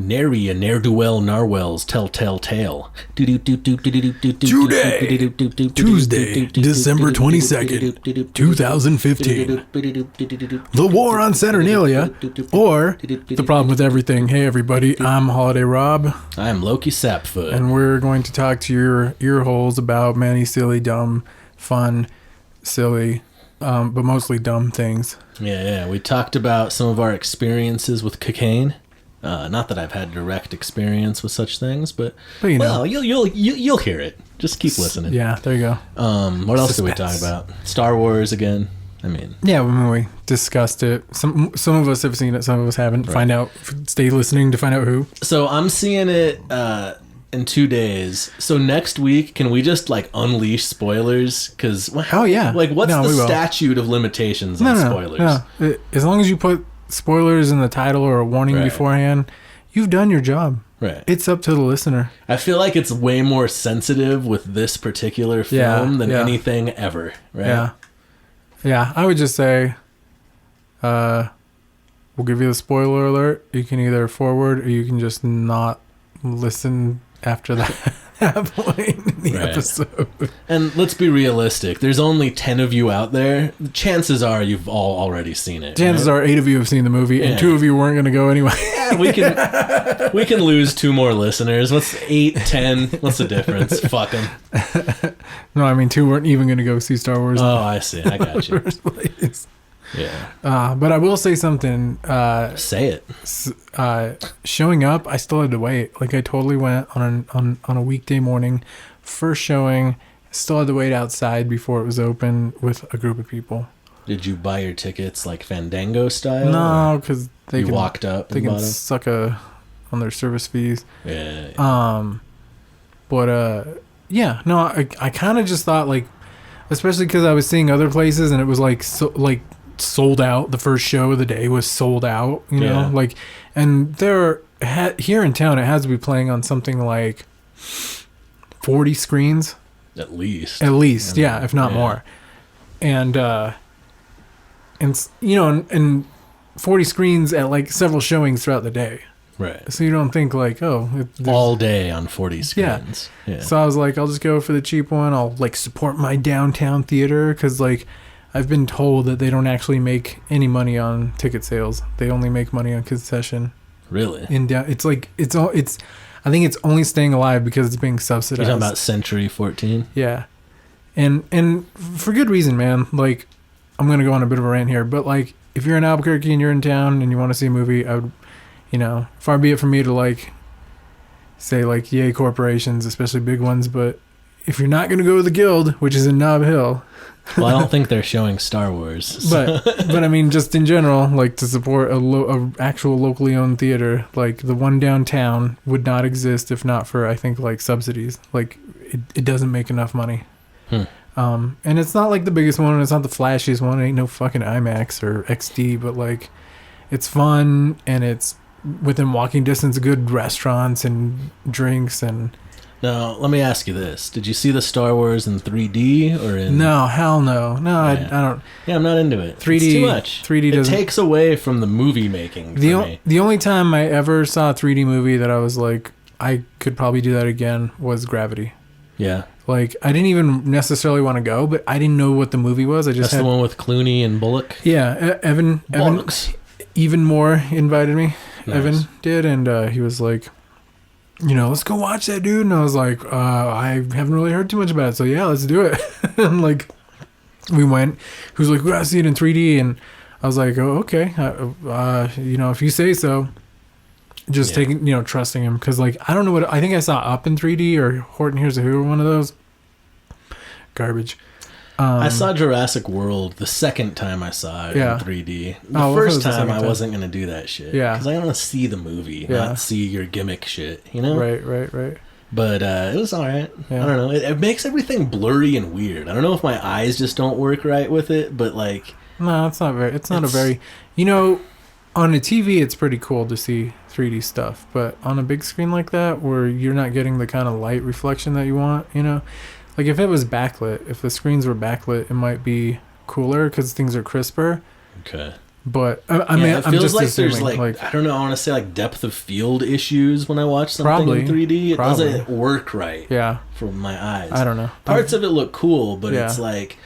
nary a ne'er-do-well narwhal's telltale tale. Tuesday, December 22nd, 2015. The War on Saturnalia, or The Problem with Everything. Hey everybody, I'm Holiday Rob. I'm Loki Sapfoot. And we're going to talk to your ear holes about many silly, dumb, fun, silly, but mostly dumb things. Yeah. We talked about some of our experiences with cocaine. Not that I've had direct experience with such things, but you know, you'll hear it. Just keep listening. Yeah, there you go. What else did we talk about? Star Wars again. Yeah, we discussed it. Some of us have seen it, some of us haven't. Right. Stay listening to find out who. So I'm seeing it in 2 days. So next week, can we just unleash spoilers? Because what's the statute of limitations on spoilers? No. As long as you put spoilers in the title or a warning beforehand, you've done your job. Right. It's up to the listener. I feel like it's way more sensitive with this particular film than anything ever. Right. Yeah. I would just say, we'll give you the spoiler alert. You can either forward or you can just not listen after that point in the episode. And let's be realistic. There's only 10 of you out there. Chances are you've all already seen it. Chances are 8 of you have seen the movie, and 2 of you weren't going to go anyway. Yeah, we can lose 2 more listeners. What's 8, 10? What's the difference? Fuck them. No, I mean 2 weren't even going to go see Star Wars. Oh, I see. I got you. First place. Yeah. But I will say something. Say it. Showing up, I still had to wait. I totally went on a weekday morning, first showing. Still had to wait outside before it was open with a group of people. Did you buy your tickets Fandango style? No, because they walked up. They can suck on their service fees. Yeah. Yeah. No, I kind of just thought especially because I was seeing other places and it was sold out. The first show of the day was sold out, you know, and here in town, it has to be playing on something 40 screens. At least, if not more. And 40 screens at several showings throughout the day. Right. So you don't think all day on 40 screens. Yeah. So I was I'll just go for the cheap one. I'll support my downtown theater because I've been told that they don't actually make any money on ticket sales. They only make money on concession. Really? It's I think it's only staying alive because it's being subsidized. You're talking about Century 14? Yeah. And for good reason, man. I'm going to go on a bit of a rant here, but if you're in Albuquerque and you're in town and you want to see a movie, I would, far be it from me to say yay corporations, especially big ones, but if you're not going to go to the Guild, which is in Nob Hill. Well, I don't think they're showing Star Wars. So. But I mean, just in general, to support a actual locally owned theater, the one downtown would not exist if not for, I think, subsidies. It doesn't make enough money. And it's not the biggest one, and it's not the flashiest one. It ain't no fucking IMAX or XD, but it's fun, and it's within walking distance of good restaurants and drinks and... Now, let me ask you this. Did you see the Star Wars in 3D or in... No, hell no. No, I don't... Yeah, I'm not into it. 3D... It's too much. 3D doesn't... It takes away from the movie making for me. The only time I ever saw a 3D movie that I was I could probably do that again was Gravity. Yeah. I didn't even necessarily want to go, but I didn't know what the movie was. That's the one with Clooney and Bullock? Yeah, Evan even more invited me. Nice. Evan did, and he was let's go watch that, dude. And I was I haven't really heard too much about it, so yeah, let's do it. And we went. He was we gotta see it in 3D, and I was oh, okay. If you say so. Just taking, trusting him, because I don't know I think I saw Up in 3D or Horton Hears a Who or one of those. Garbage. I saw Jurassic World the second time I saw it in 3D. The first time I wasn't going to do that shit. Yeah. Because I want to see the movie, not see your gimmick shit, Right. But it was all right. Yeah. I don't know. It makes everything blurry and weird. I don't know if my eyes just don't work right with it, but No, it's not very... It's not a very... on a TV, it's pretty cool to see 3D stuff, but on a big screen like that, where you're not getting the kind of light reflection that you want, if it was backlit, if the screens were backlit, it might be cooler because things are crisper. Okay. But I mean, it feels like there's like I don't know. I want to say like depth of field issues when I watch something in 3D. It doesn't work right. Yeah, for my eyes. I don't know. Parts of it look cool, but it's like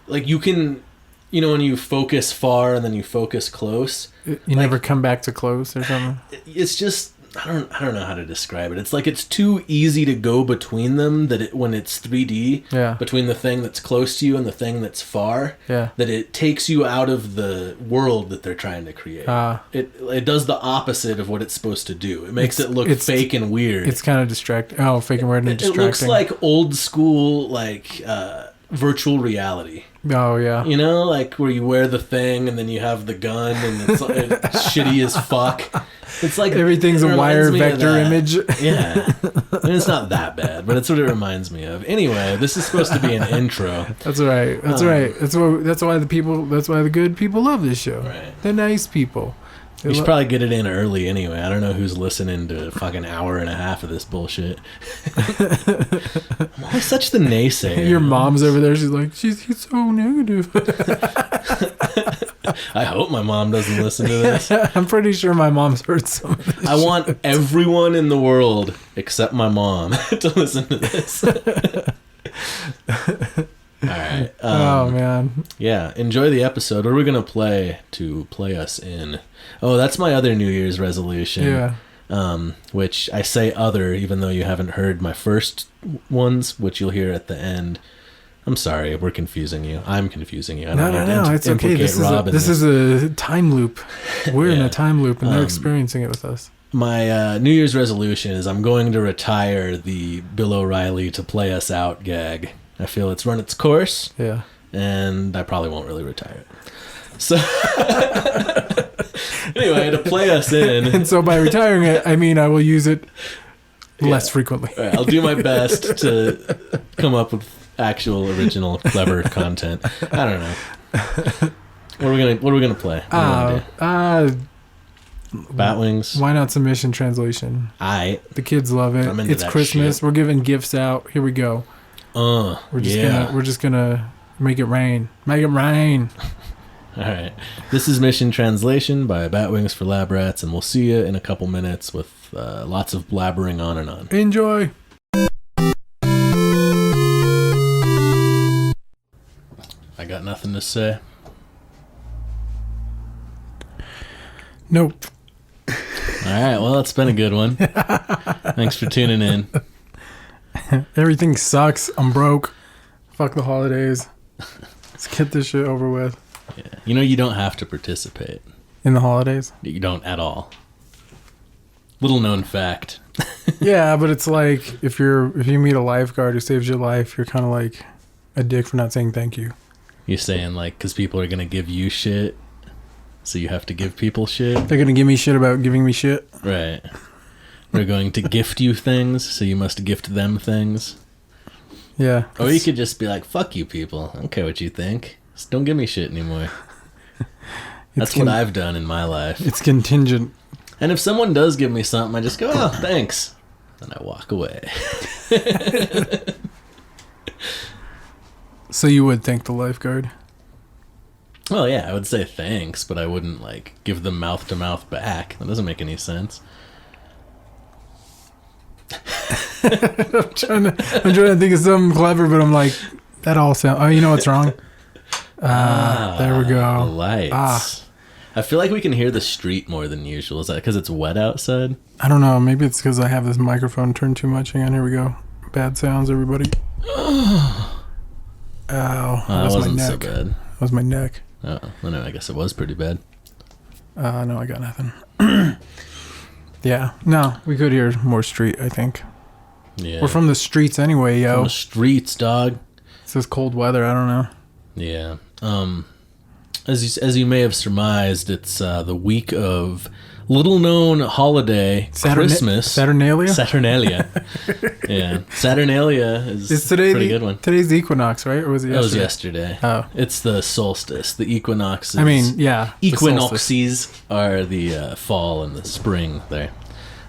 you can, when you focus far and then you focus close, you never come back to close or something. It's just. I don't know how to describe it. It's like it's too easy to go between them when it's 3D, between the thing that's close to you and the thing that's far, that it takes you out of the world that they're trying to create. It does the opposite of what it's supposed to do. It makes it look fake and weird. It's kind of distracting. Oh, fake and weird and distracting. It looks like old school, like virtual reality. Oh yeah. Like where you wear the thing and then you have the gun and it's shitty as fuck. It's like everything's a wire vector image. Yeah. I mean, it's not that bad, but it's what it reminds me of. Anyway, this is supposed to be an intro. That's right. That's right. That's why the good people love this show. Right. The nice people. You should probably get it in early anyway. I don't know who's listening to a fucking hour and a half of this bullshit. I'm always such the naysayer. Your mom's over there. She's like, he's so negative. I hope my mom doesn't listen to this. I'm pretty sure my mom's heard some of this. I want everyone in the world except my mom to listen to this. All right. Oh man. Yeah. Enjoy the episode. What are we gonna play to play us in? Oh, that's my other New Year's resolution. Yeah. Which I say other, even though you haven't heard my first ones, which you'll hear at the end. I'm sorry, we're confusing you. I'm confusing you. No, it's okay. This is a time loop. We're in a time loop, and they're experiencing it with us. My New Year's resolution is I'm going to retire the Bill O'Reilly to play us out gag. I feel it's run its course. Yeah. And I probably won't really retire it. So anyway, to play us in. And so by retiring it, I mean I will use it less frequently. Right, I'll do my best to come up with actual, original, clever content. I don't know. What are we gonna play? Batwings. Why not submission translation? The kids love it. It's Christmas. Shit. We're giving gifts out. Here we go. We're just gonna make it rain. Make it rain. All right. This is Mission Translation by Batwings for Lab Rats, and we'll see you in a couple minutes with lots of blabbering on and on. Enjoy. I got nothing to say. Nope. All right. Well, it's been a good one. Thanks for tuning in. Everything sucks. I'm broke. Fuck the holidays. Let's get this shit over with. Yeah. You don't have to participate. In the holidays? You don't at all. Little known fact. Yeah, but it's like if you meet a lifeguard who saves your life, you're kind of like a dick for not saying thank you. You're saying like because people are going to give you shit, so you have to give people shit? They're going to give me shit about giving me shit? Right. We're going to gift you things, so you must gift them things. Yeah. Or you could just be like, fuck you people. I don't care what you think. Just don't give me shit anymore. That's what I've done in my life. It's contingent. And if someone does give me something, I just go, oh, thanks. Then I walk away. So you would thank the lifeguard? Well, yeah, I would say thanks, but I wouldn't, like, give them mouth-to-mouth back. That doesn't make any sense. I'm trying to think of something clever, but I'm like, that all sounds... Oh, you know what's wrong? There we go. The lights. I feel like we can hear the street more than usual. Is that because it's wet outside? I don't know. Maybe it's because I have this microphone turned too much. Hang on, here we go. Bad sounds, everybody. Ow. That wasn't so bad. That was my neck. Oh, well, no, I guess it was pretty bad. No, I got nothing. Yeah. No, we could hear more street, I think. Yeah. We're from the streets anyway, yo. From the streets, dog. It's this cold weather. I don't know. Yeah. As you may have surmised, it's the week of little-known holiday, Christmas. Saturnalia? Yeah. Saturnalia is a pretty good one. Today's the equinox, right? Or was it yesterday? It was yesterday. Oh. It's the solstice. The equinoxes. I mean, yeah. Equinoxes are the fall and the spring there.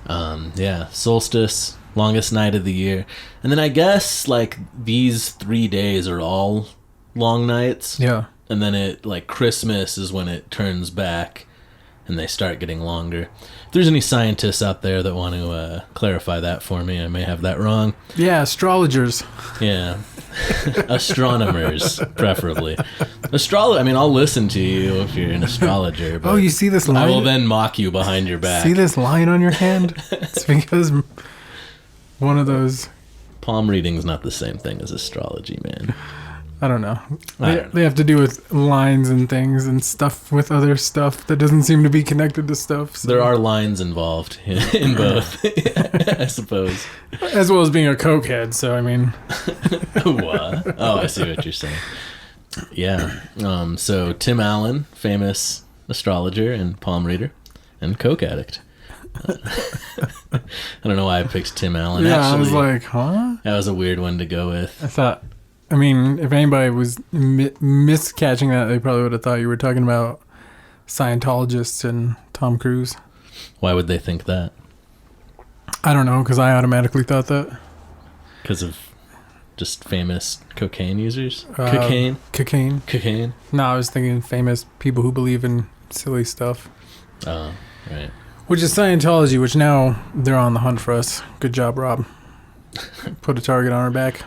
Yeah. Solstice, longest night of the year. And then I guess, like, these 3 days are all long nights. Yeah. and then it like Christmas is when it turns back, and they start getting longer. If there's any scientists out there that want to clarify that for me, I may have that wrong. Yeah, astrologers. Yeah. Astronomers, preferably. I mean, I'll listen to you if you're an astrologer. But you see this line? I will then mock you behind your back. See this line on your hand? It's because one of those... Palm reading's not the same thing as astrology, man. I don't know. They have to do with lines and things and stuff with other stuff that doesn't seem to be connected to stuff. So. There are lines involved in both, I suppose. As well as being a cokehead, so I mean. What? Oh, I see what you're saying. Yeah. So Tim Allen, famous astrologer and palm reader and coke addict. I don't know why I picked Tim Allen. Yeah, actually, I was like, huh? That was a weird one to go with. I mean, if anybody was miscatching that, they probably would have thought you were talking about Scientologists and Tom Cruise. Why would they think that? I don't know, because I automatically thought that. Because of just famous cocaine users? Cocaine. Cocaine? No, I was thinking famous people who believe in silly stuff. Oh, right. Which is Scientology, which now they're on the hunt for us. Good job, Rob. Put a target on our back.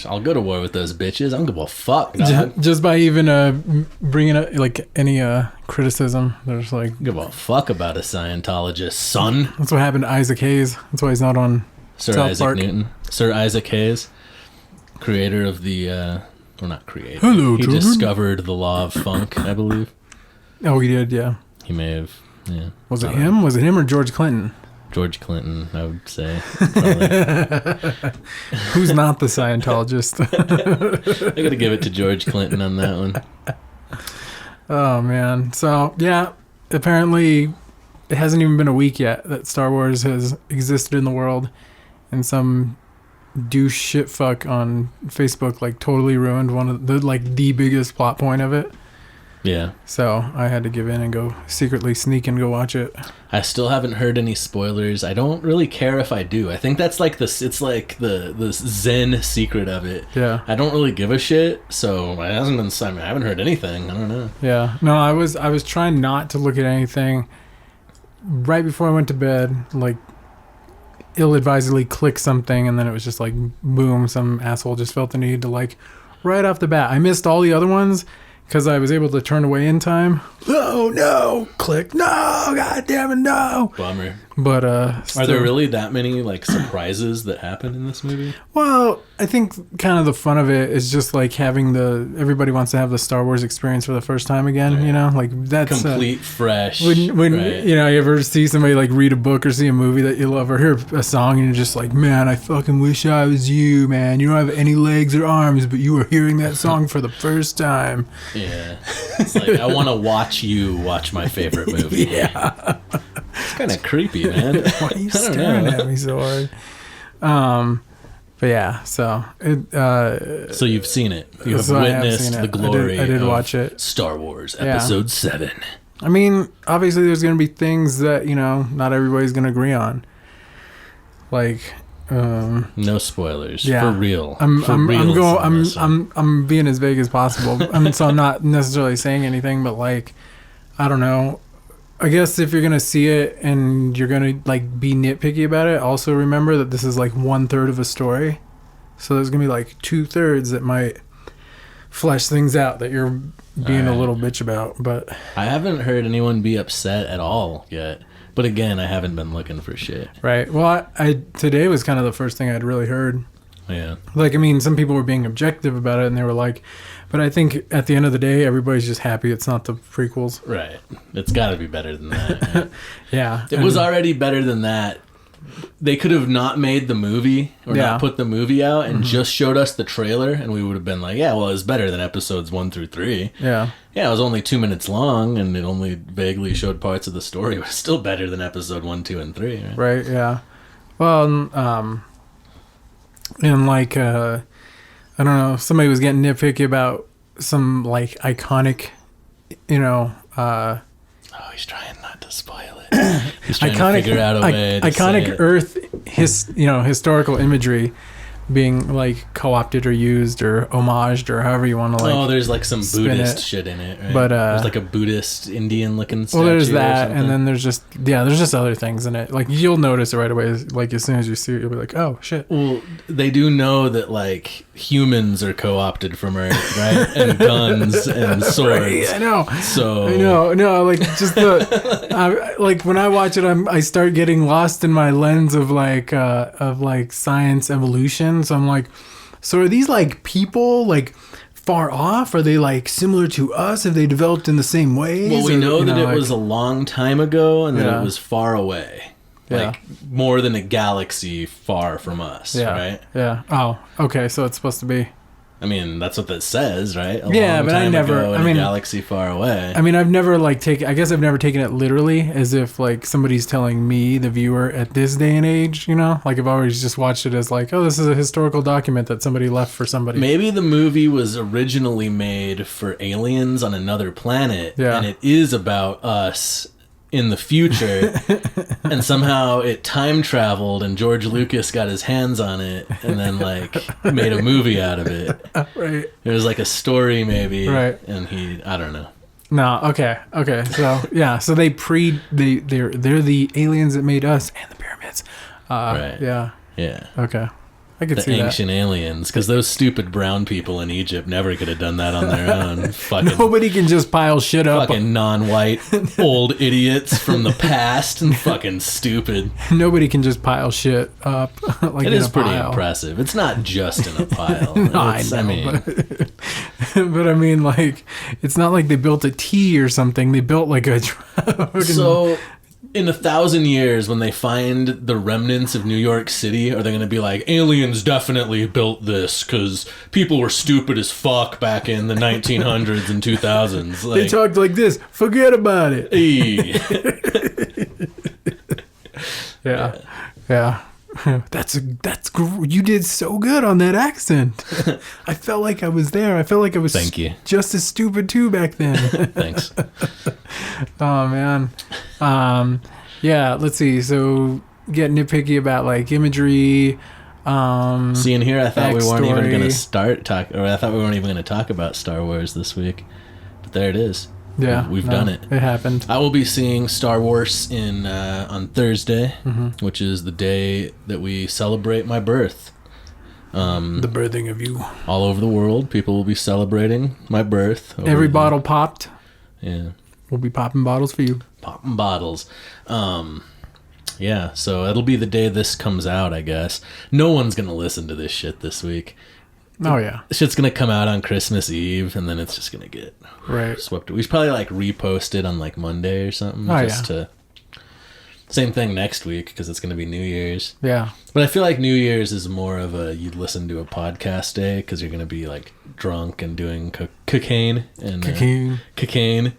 I'll go to war with those bitches. I don't give a fuck. Dog. Just by even bringing up like any criticism, there's like give a fuck about a Scientologist, son. That's what happened to Isaac Hayes. That's why he's not on Sir South Isaac Park. Newton. Sir Isaac Hayes, creator of the well, not creator. Hello, he children. Discovered the law of funk, I believe. Oh, he did, yeah. He may have, yeah. Was it him? Was it him or George Clinton? George Clinton, I would say. Who's not the Scientologist? I gotta give it to George Clinton on that one. Oh, man. So, yeah, apparently it hasn't even been a week yet that Star Wars has existed in the world, and some douche shit fuck on Facebook like totally ruined one of the biggest plot point of it. Yeah. So I had to give in and go secretly sneak and go watch it. I still haven't heard any spoilers. I don't really care if I do. I think that's like it's like the Zen secret of it. Yeah. I don't really give a shit, so I haven't heard anything. I don't know. Yeah. No, I was trying not to look at anything right before I went to bed, like ill-advisedly click something, and then it was just like boom, some asshole just felt the need to like right off the bat. I missed all the other ones because I was able to turn away in time. Oh, no. Click. No. God damn it, no. Bummer. But, are there really that many, like, surprises that happen in this movie? Well, I think kind of the fun of it is just, like, having everybody wants to have the Star Wars experience for the first time again, right. You know? Like, that's... Complete, fresh. When right. You know, you ever see somebody, like, read a book or see a movie that you love or hear a song and you're just like, man, I fucking wish I was you, man. You don't have any legs or arms, but you are hearing that song for the first time. Yeah. It's like, I want to watch you watch my favorite movie. Yeah. It's kind of creepy, man. Why are you staring at me so hard? But yeah, so so you've seen it. You have witnessed the glory. I did watch it. Star Wars Episode 7. I mean, obviously, there's going to be things that not everybody's going to agree on. Like, no spoilers. Yeah, for real. I'm being as vague as possible. So I'm not necessarily saying anything, but like, I don't know. I guess if you're gonna see it and you're gonna like be nitpicky about it, also remember that this is like 1/3 of a story. So there's gonna be like 2/3 that might flesh things out that you're being a little bitch about. But I haven't heard anyone be upset at all yet. But again, I haven't been looking for shit. Right. Well, I today was kind of the first thing I'd really heard. Yeah. Like, I mean, some people were being objective about it, and they were like, but I think at the end of the day, everybody's just happy it's not the prequels. Right. It's got to be better than that. Right? Yeah. It was already better than that. They could have not made the movie or not put the movie out and just showed us the trailer, and we would have been like, yeah, well, it's better than episodes 1 through 3. Yeah. Yeah, it was only 2 minutes long, and it only vaguely showed parts of the story, but it's still better than episode 1, 2, and 3. Right, yeah. Well, and like, I don't know, somebody was getting nitpicky about some like iconic, oh, he's trying not to spoil it. He's trying to figure out a way to iconic say it. Earth historical imagery being like co-opted or used or homaged or however you want to like. Oh, there's like some Buddhist shit in it, right? But there's like a Buddhist Indian looking statue. Well, there's that, and then there's just other things in it. Like you'll notice it right away. Like as soon as you see it, you'll be like, oh shit. Well, they do know that like humans are co-opted from Earth, right? And guns and swords. Right, I know. So I know. No, like just the like when I watch it, I start getting lost in my lens of like science evolution. So I'm like, so are these like people like far off? Are they like similar to us? Have they developed in the same ways? Well, we know that it was a long time ago and that it was far away. Like more than a galaxy far from us, right? Yeah. Oh, okay. So it's supposed to be. I mean, that's what that says, right? But I never. A galaxy far away. I mean, I've never like taken. I guess I've never taken it literally, as if like somebody's telling me, the viewer, at this day and age. You know, like I've always just watched it as like, oh, this is a historical document that somebody left for somebody. Maybe the movie was originally made for aliens on another planet, and it is about us in the future, and somehow it time traveled and George Lucas got his hands on it and then like made a movie out of it. Right. It was like a story maybe. Right. And I don't know. No, okay. So yeah, so they're the aliens that made us and the pyramids. Right. Yeah. Yeah. Okay. I could see that. The ancient aliens, because those stupid brown people in Egypt never could have done that on their own. Fucking nobody can just pile shit up. Fucking non-white old idiots from the past and fucking stupid. Nobody can just pile shit up. Like it is pretty impressive. It's not just in a pile. No, I know, but I mean, like, it's not like they built a T or something. They built like a. So. In 1,000 years, when they find the remnants of New York City, are they going to be like, aliens definitely built this because people were stupid as fuck back in the 1900s and 2000s? Like, they talked like this. Forget about it. Yeah. That's you did so good on that accent. I felt like I was there. I felt like I was Thank you. Just as stupid too back then. Thanks. Oh man. Yeah, let's see. So get nitpicky about like imagery. See, in here I thought we weren't even going to I thought we weren't even going to talk about Star Wars this week. But there it is. Yeah, we've done it. It happened. I will be seeing Star Wars on Thursday, which is the day that we celebrate my birth. The birthing of you. All over the world, people will be celebrating my birth. Every bottle popped. Yeah. We'll be popping bottles for you. Popping bottles. Yeah, so it'll be the day this comes out, I guess. No one's going to listen to this shit this week. Oh yeah, shit's gonna come out on Christmas Eve, and then it's just gonna get swept. We should probably like repost it on like Monday or something. Same thing next week because it's gonna be New Year's. Yeah, but I feel like New Year's is more of a you'd listen to a podcast day because you're gonna be like drunk and doing cocaine and cocaine.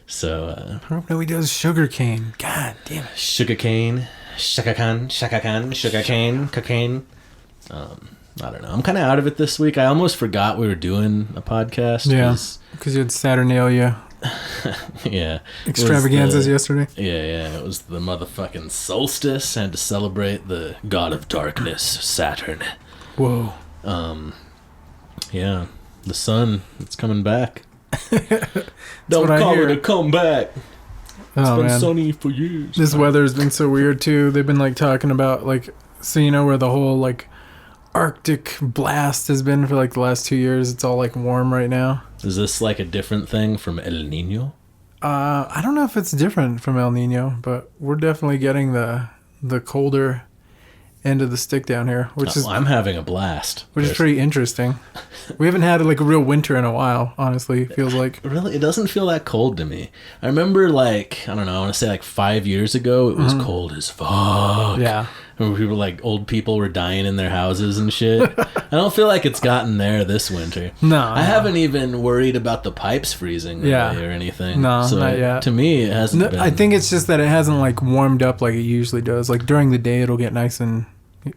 So I don't know. He does sugar cane. God damn it, sugar cane, cocaine. I don't know. I'm kind of out of it this week. I almost forgot we were doing a podcast. Yeah, because you had Saturnalia. Yeah. Extravaganzas yesterday. Yeah. It was the motherfucking solstice. I had to celebrate the god of darkness, Saturn. Whoa. Yeah. The sun, it's coming back. Don't call it a comeback. It's been sunny for years. This weather's been so weird too. They've been like talking about like, so you know where the whole like Arctic blast has been for like the last 2 years. It's all like warm right now. Is this like a different thing from El Nino? I don't know if it's different from El Nino, but we're definitely getting the colder end of the stick down here, which is I'm having a blast. Which is pretty interesting. We haven't had like a real winter in a while, honestly, it feels like. Really? It doesn't feel that cold to me. I remember like, I don't know, I want to say like 5 years ago, it was cold as fuck. Yeah. Remember people like old people were dying in their houses and shit. I don't feel like it's gotten there this winter. No. I haven't even worried about the pipes freezing or anything. No, so not yet. To me, it hasn't been. I think it's just that it hasn't like warmed up like it usually does. Like during the day, it'll get nice and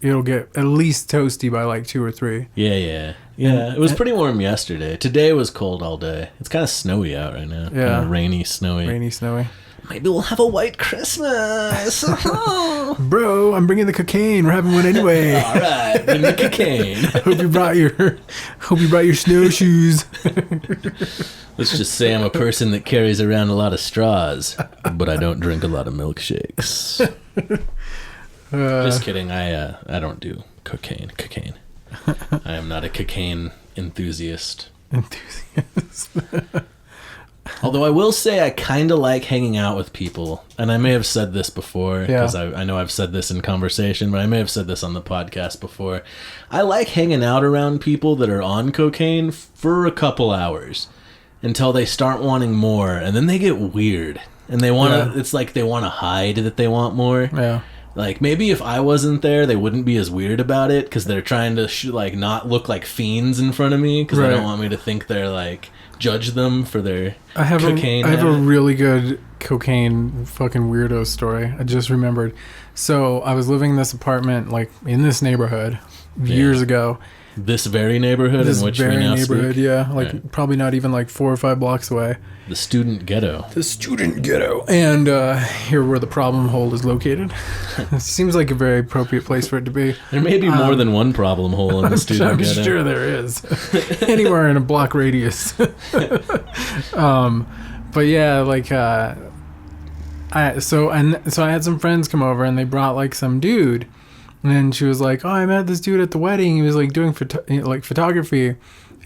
it'll get at least toasty by like 2 or 3. Yeah. Yeah, it was pretty warm yesterday. Today was cold all day. It's kind of snowy out right now. Yeah. Kind of rainy, snowy. Maybe we'll have a white Christmas. Bro, I'm bringing the cocaine. We're having one anyway. All right, bring the cocaine. Hope you brought your snowshoes. Let's just say I'm a person that carries around a lot of straws, but I don't drink a lot of milkshakes. Just kidding. I don't do cocaine. I am not a cocaine enthusiast. Although I will say I kind of like hanging out with people, and I may have said this before, because I know I've said this in conversation, but I may have said this on the podcast before. I like hanging out around people that are on cocaine for a couple hours until they start wanting more, and then they get weird, and they want to. It's like they want to hide that they want more. Yeah. Like, maybe if I wasn't there, they wouldn't be as weird about it, because they're trying to not look like fiends in front of me, because they don't want me to think they're like judge them for their cocaine. I have a really good cocaine fucking weirdo story. I just remembered. So I was living in this apartment, like in this neighborhood years ago. This very neighborhood in which we now speak? Yeah. Like probably not even like 4 or 5 blocks away. The student ghetto. And here where the problem hole is located. It seems like a very appropriate place for it to be. There may be more than one problem hole in the student ghetto. I'm sure there is. Anywhere in a block radius. But yeah, like so I had some friends come over and they brought like some dude. And she was like, "Oh, I met this dude at the wedding. He was like doing photography,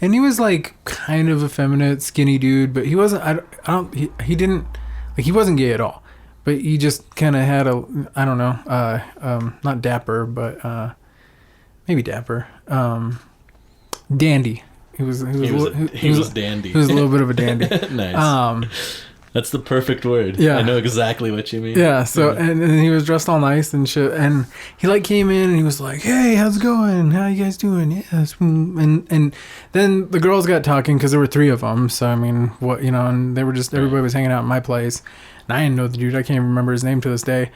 and he was like kind of effeminate, skinny dude, but he wasn't. He didn't like he wasn't gay at all, but he just kind of had a I don't know, not dapper, but maybe dapper, dandy. He was dandy. He was a little bit of a dandy. Nice. That's the perfect word. Yeah. I know exactly what you mean. Yeah, so, and he was dressed all nice and shit, and he, like, came in, and he was like, "Hey, how's it going? How you guys doing?" Yes. And then the girls got talking, because there were 3 of them, so, I mean, what, you know, and they were just, everybody was hanging out at my place, and I didn't know the dude. I can't even remember his name to this day,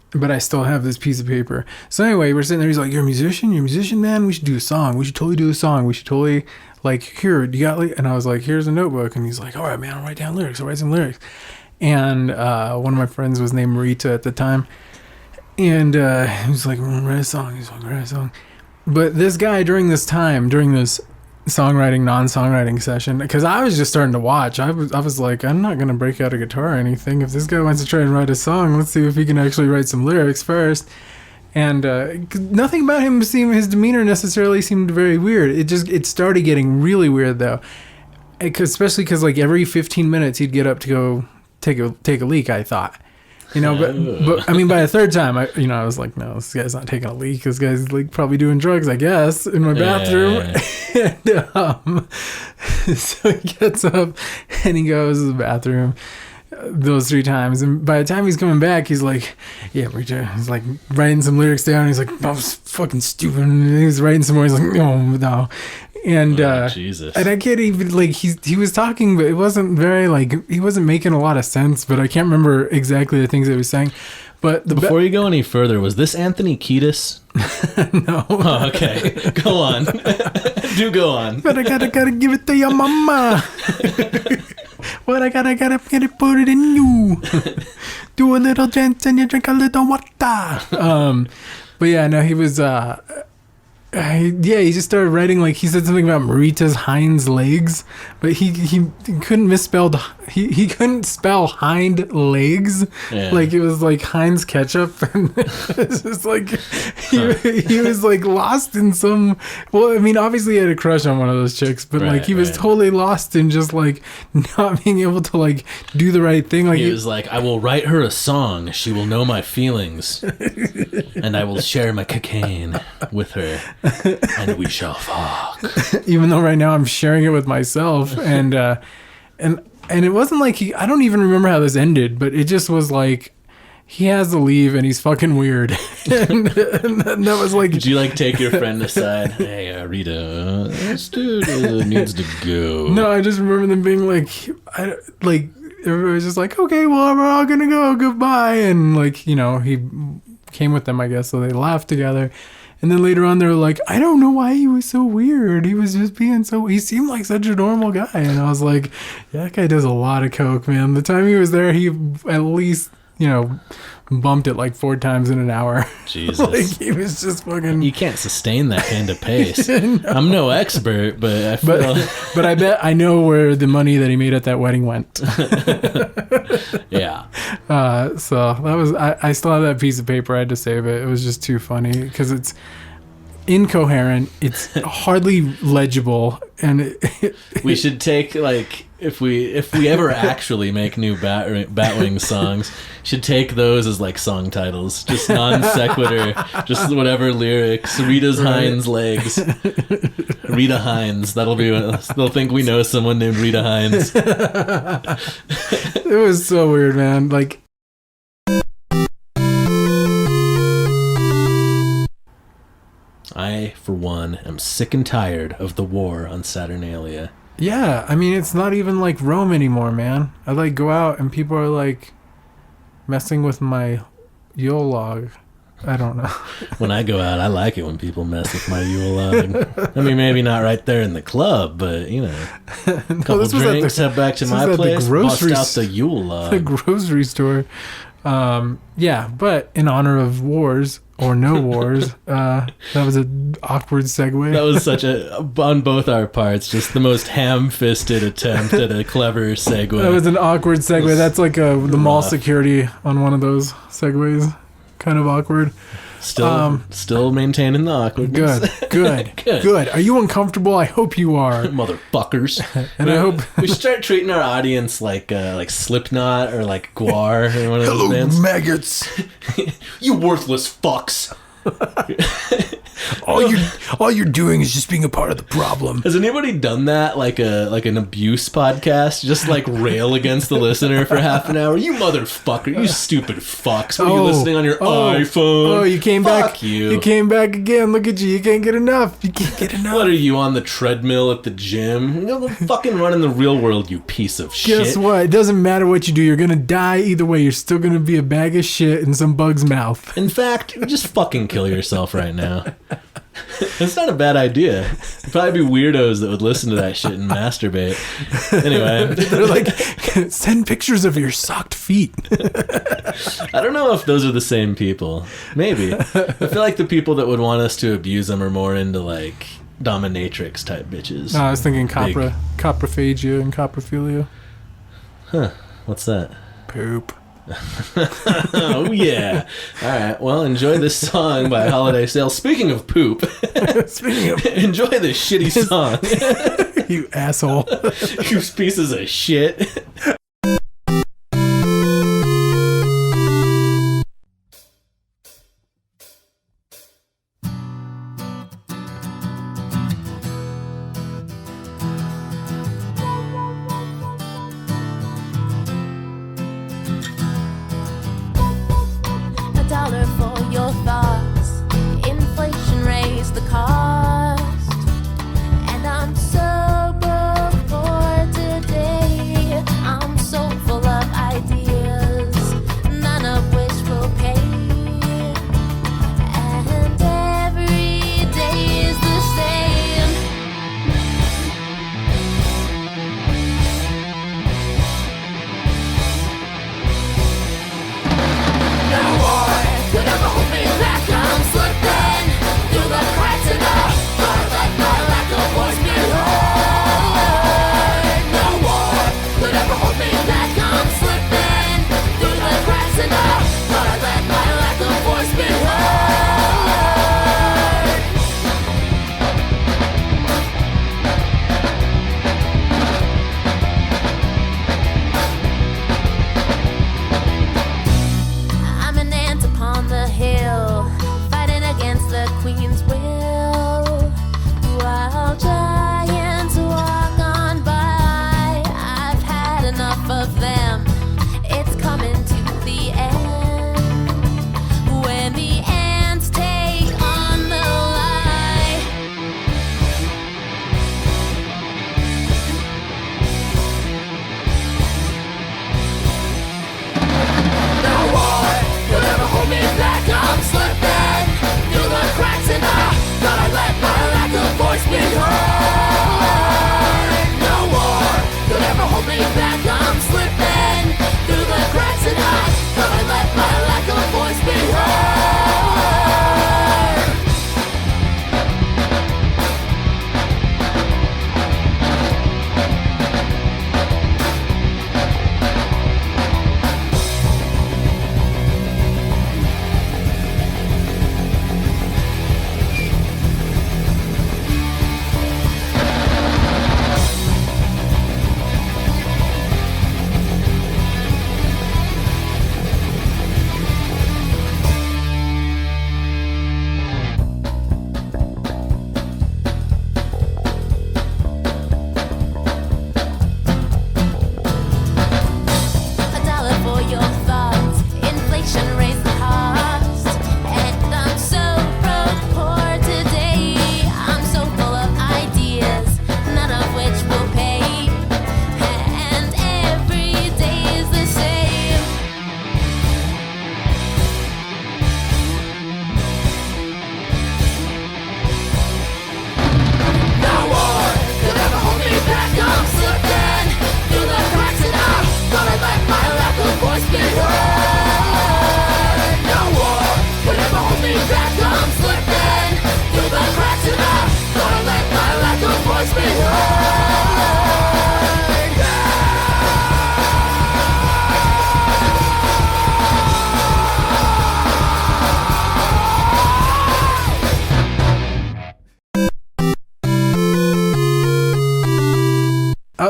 but I still have this piece of paper. So, anyway, we're sitting there, he's like, "You're a musician? You're a musician, man? We should do a song. We should totally do a song. We should totally, like, here, do you got, like," and I was like, "Here's a notebook," and he's like, "All right, man, I'll write down lyrics. I'll write some lyrics." And one of my friends was named Rita at the time, and he was like, "Write a song." He's like, "Write a song." But this guy, during this non-songwriting session, because I was just starting to watch, I was like, I'm not gonna break out a guitar or anything. If this guy wants to try and write a song, let's see if he can actually write some lyrics first. And nothing about him his demeanor necessarily seemed very weird. It started getting really weird though, especially because like every 15 minutes he'd get up to go take a leak, I thought, you know, but I mean, by the 3rd time, I was like, no, this guy's not taking a leak. This guy's like probably doing drugs, I guess, in my bathroom. And, so he gets up and he goes to the bathroom those 3 times, and by the time he's coming back, he's like, "Yeah, he's like writing some lyrics down." He's like, "I was fucking stupid." And he's writing some more. He's like, "Oh no." And Jesus. And I can't even, like, he was talking, but it wasn't very, like, he wasn't making a lot of sense, but I can't remember exactly the things that he was saying. But before you go any further, was this Anthony Kiedis? No. Oh, okay. Go on. Do go on. But I gotta give it to your mama. What I gotta put it in you. Do a little dance and you drink a little water. But yeah, no, he was he just started writing, like, he said something about Marita's hind legs, but he couldn't he couldn't spell hind legs. Like it was like Heinz ketchup, and it's just like he was like lost in some, well, I mean, obviously he had a crush on one of those chicks, but like he was totally lost in just like not being able to like do the right thing. Like he was like, "I will write her a song, she will know my feelings, and I will share my cocaine with her, and we shall fuck." Even though right now I'm sharing it with myself, and it wasn't like I don't even remember how this ended, but it just was like he has to leave and he's fucking weird. and that was like, did you like take your friend aside? "Hey, Rita, this dude needs to go." No, I just remember them being like, everybody was just like, "Okay, well, we're all gonna go, goodbye," and like, you know, he came with them, I guess, so they laughed together. And then later on, they were like, I don't know why he was so weird. He was just being he seemed like such a normal guy. And I was like, yeah, that guy does a lot of coke, man. The time he was there, he at least, bumped it like 4 times in an hour. Jesus. Like, he was just fucking... You can't sustain that kind of pace. No. I'm no expert, but I feel... But I bet I know where the money that he made at that wedding went. Yeah. So that was... I still have that piece of paper. I had to save it. It was just too funny because it's incoherent. It's hardly legible. And we should take, like... If we ever actually make new Batwing songs, should take those as like song titles, just non sequitur, just whatever lyrics. Rita's Hines legs, Rita Hines. That'll be. They'll think we know someone named Rita Hines. It was so weird, man. Like, I, for one, am sick and tired of the war on Saturnalia. Yeah, I mean, it's not even like Rome anymore, man. I like go out and people are like messing with my Yule log. I don't know. When I go out, I like it when people mess with my Yule log. I mean, maybe not right there in the club, but, no, couple drinks, head back to my place, bust out the Yule log. The grocery store. Yeah, but in honor of wars or no wars, that was an awkward segue. That was such on both our parts, just the most ham-fisted attempt at a clever segue. That was an awkward segue. That's like the mall security on one of those segues. Kind of awkward. Still maintaining the awkwardness. Good. Are you uncomfortable? I hope you are, motherfuckers. And I hope we should start treating our audience like Slipknot or like Guar or one of those bands. Hello, maggots. You worthless fucks. all you're doing is just being a part of the problem. Has anybody done that like an abuse podcast? Just like rail against the listener for half an hour? You motherfucker, you stupid fucks. Were you listening on your iPhone? Oh, you came Fuck back. You. You came back again. Look at you. You can't get enough. What are you, on the treadmill at the gym? Fucking run in the real world, you piece of shit. Guess what? It doesn't matter what you do. You're gonna die either way. You're still gonna be a bag of shit in some bug's mouth. In fact, just fucking kill yourself right now. It's not a bad idea. There'd probably be weirdos that would listen to that shit and masturbate. Anyway. They're like, send pictures of your socked feet. I don't know if those are the same people. Maybe. I feel like the people that would want us to abuse them are more into like dominatrix type bitches. No, I was thinking coprophagia and coprophilia. Huh. What's that? Poop. Oh yeah. Alright, well, enjoy this song by Holiday Sale. Speaking of poop, enjoy this shitty song. You asshole. You pieces of shit. $1 for your thoughts. Inflation raised the cost, and I'm so broke for today. I'm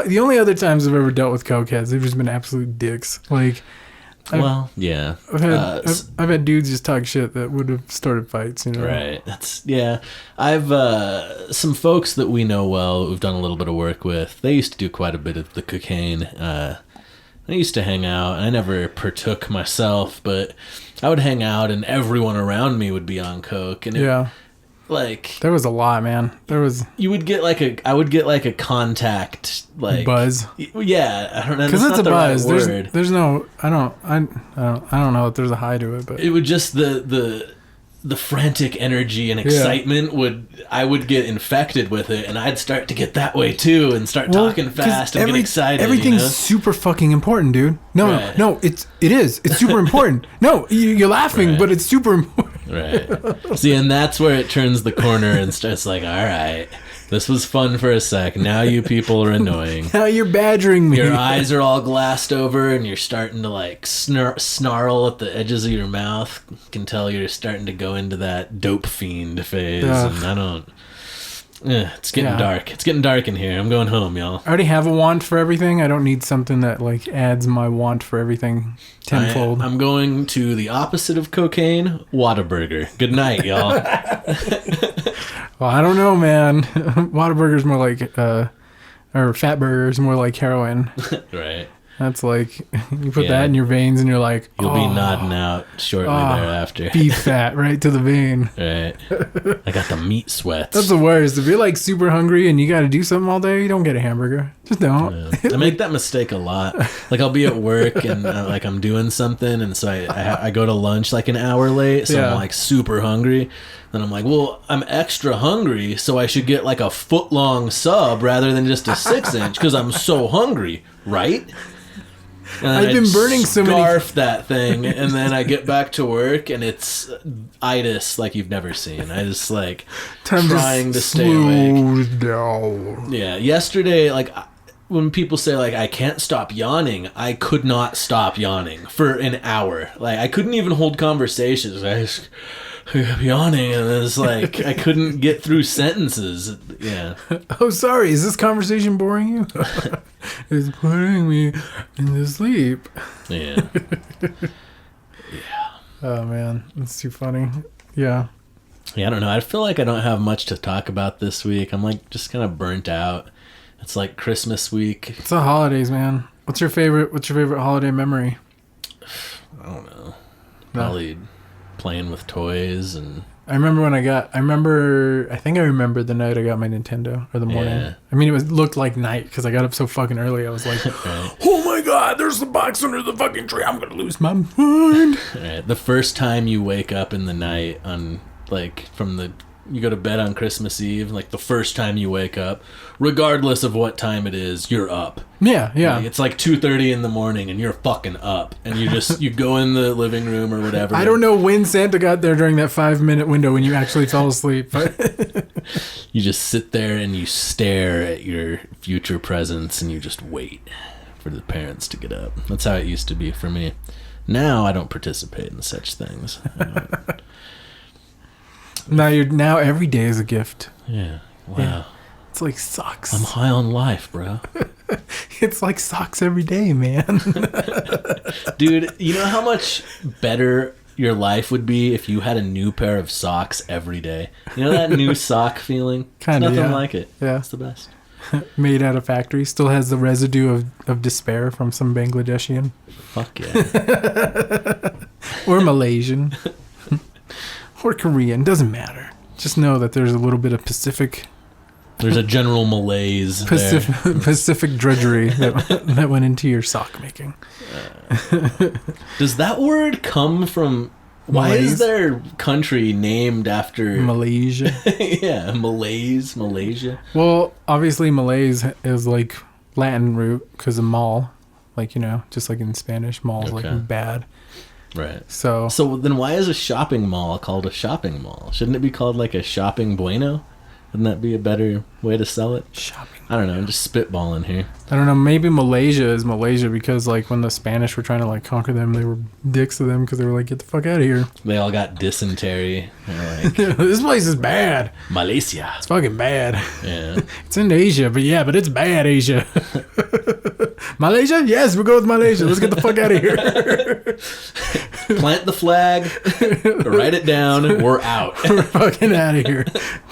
The only other times I've ever dealt with cokeheads, they've just been absolute dicks. Like, I've had dudes just talk shit that would have started fights, you know. Right. I've some folks that we know well who've done a little bit of work with. They used to do quite a bit of the cocaine. I used to hang out, and I never partook myself, but I would hang out, and everyone around me would be on coke, and like there was a lot, man. You would get I would get like a contact buzz. Yeah, I don't know. Because it's a buzz. Right, there's no. I don't know if there's a high to it, but it would just the frantic energy and excitement I would get infected with it, and I'd start to get that way too, and start talking fast and get excited. Everything's super fucking important, dude. No, it is. It's super important. No, you're laughing, but it's super important. Right. See, and that's where it turns the corner and starts like, all right, this was fun for a sec. Now you people are annoying. Now you're badgering me. Your eyes are all glassed over, and you're starting to like snarl at the edges of your mouth. You can tell you're starting to go into that dope fiend phase. And I don't. It's getting dark. It's getting dark in here. I'm going home, y'all. I already have a want for everything. I don't need something that like adds my want for everything tenfold. I'm going to the opposite of cocaine, Whataburger. Good night, y'all. Well, I don't know, man. Whataburger's more like, or Fatburger's more like heroin. Right. That's like, you put that in your veins and you're like, you'll be nodding out shortly thereafter. Beef fat right to the vein. Right. I got the meat sweats. That's the worst. If you're like super hungry and you got to do something all day, you don't get a hamburger. Just don't. I make that mistake a lot. Like I'll be at work and like I'm doing something, and so I go to lunch like an hour late, so I'm like super hungry. Then I'm like, well, I'm extra hungry, so I should get like a 4-foot sub rather than just a 6-inch because I'm so hungry, right? And I've been burning so many. Scarf that thing, and then I get back to work, and it's itis like you've never seen. I just like trying to stay awake. Down. Yeah, yesterday, like when people say like I can't stop yawning, I could not stop yawning for an hour. Like I couldn't even hold conversations. I kept yawning, and it's like I couldn't get through sentences. Yeah. Oh, sorry. Is this conversation boring you? It's putting me into sleep. Yeah. Oh man, that's too funny. Yeah. Yeah, I don't know. I feel like I don't have much to talk about this week. I'm like just kind of burnt out. It's like Christmas week. It's the holidays, man. What's your favorite holiday memory? I don't know. Probably playing with toys. And I think I remember the night I got my Nintendo, or the morning. Yeah. I mean, looked like night because I got up so fucking early. I was like, right. Oh my god, there's the box under the fucking tree. I'm gonna lose my mind. Right. The first time you wake up in the night on like you go to bed on Christmas Eve, like the first time you wake up, regardless of what time it is, you're up. Yeah. Like, it's like 2:30 in the morning and you're fucking up, and you go in the living room or whatever. I don't know when Santa got there during that 5-minute window when you actually fell asleep. But you just sit there and you stare at your future presents and you just wait for the parents to get up. That's how it used to be for me. Now I don't participate in such things. Now every day is a gift. Yeah. Wow. Yeah. It's like socks. I'm high on life, bro. It's like socks every day, man. Dude, you know how much better your life would be if you had a new pair of socks every day? You know that new sock feeling? Kind of, nothing like it. Yeah. It's the best. Made out of factory. Still has the residue of despair from some Bangladeshian. Fuck yeah. Or Malaysian. Or Korean. Doesn't matter. Just know that there's a little bit of Pacific... There's a general malaise Pacific drudgery that went into your sock making. Does that word come from... Why is their country named after... Malaysia? Yeah, Malaysia. Well, obviously Malays is like Latin root because of mall. Like, you know, just like in Spanish, mall's like bad. Right. So then why is a shopping mall called a shopping mall? Shouldn't it be called like a shopping bueno? Wouldn't that be a better way to sell it? Shopping. I don't know. I'm just spitballing here. I don't know. Maybe Malaysia is Malaysia because, like, when the Spanish were trying to, like, conquer them, they were dicks to them because they were like, get the fuck out of here. They all got dysentery. Like, this place is bad. Malaysia. It's fucking bad. Yeah. It's in Asia, but it's bad Asia. Malaysia? Yes, we'll go with Malaysia. Let's get the fuck out of here. Plant the flag. Write it down. We're out. We're fucking out of here.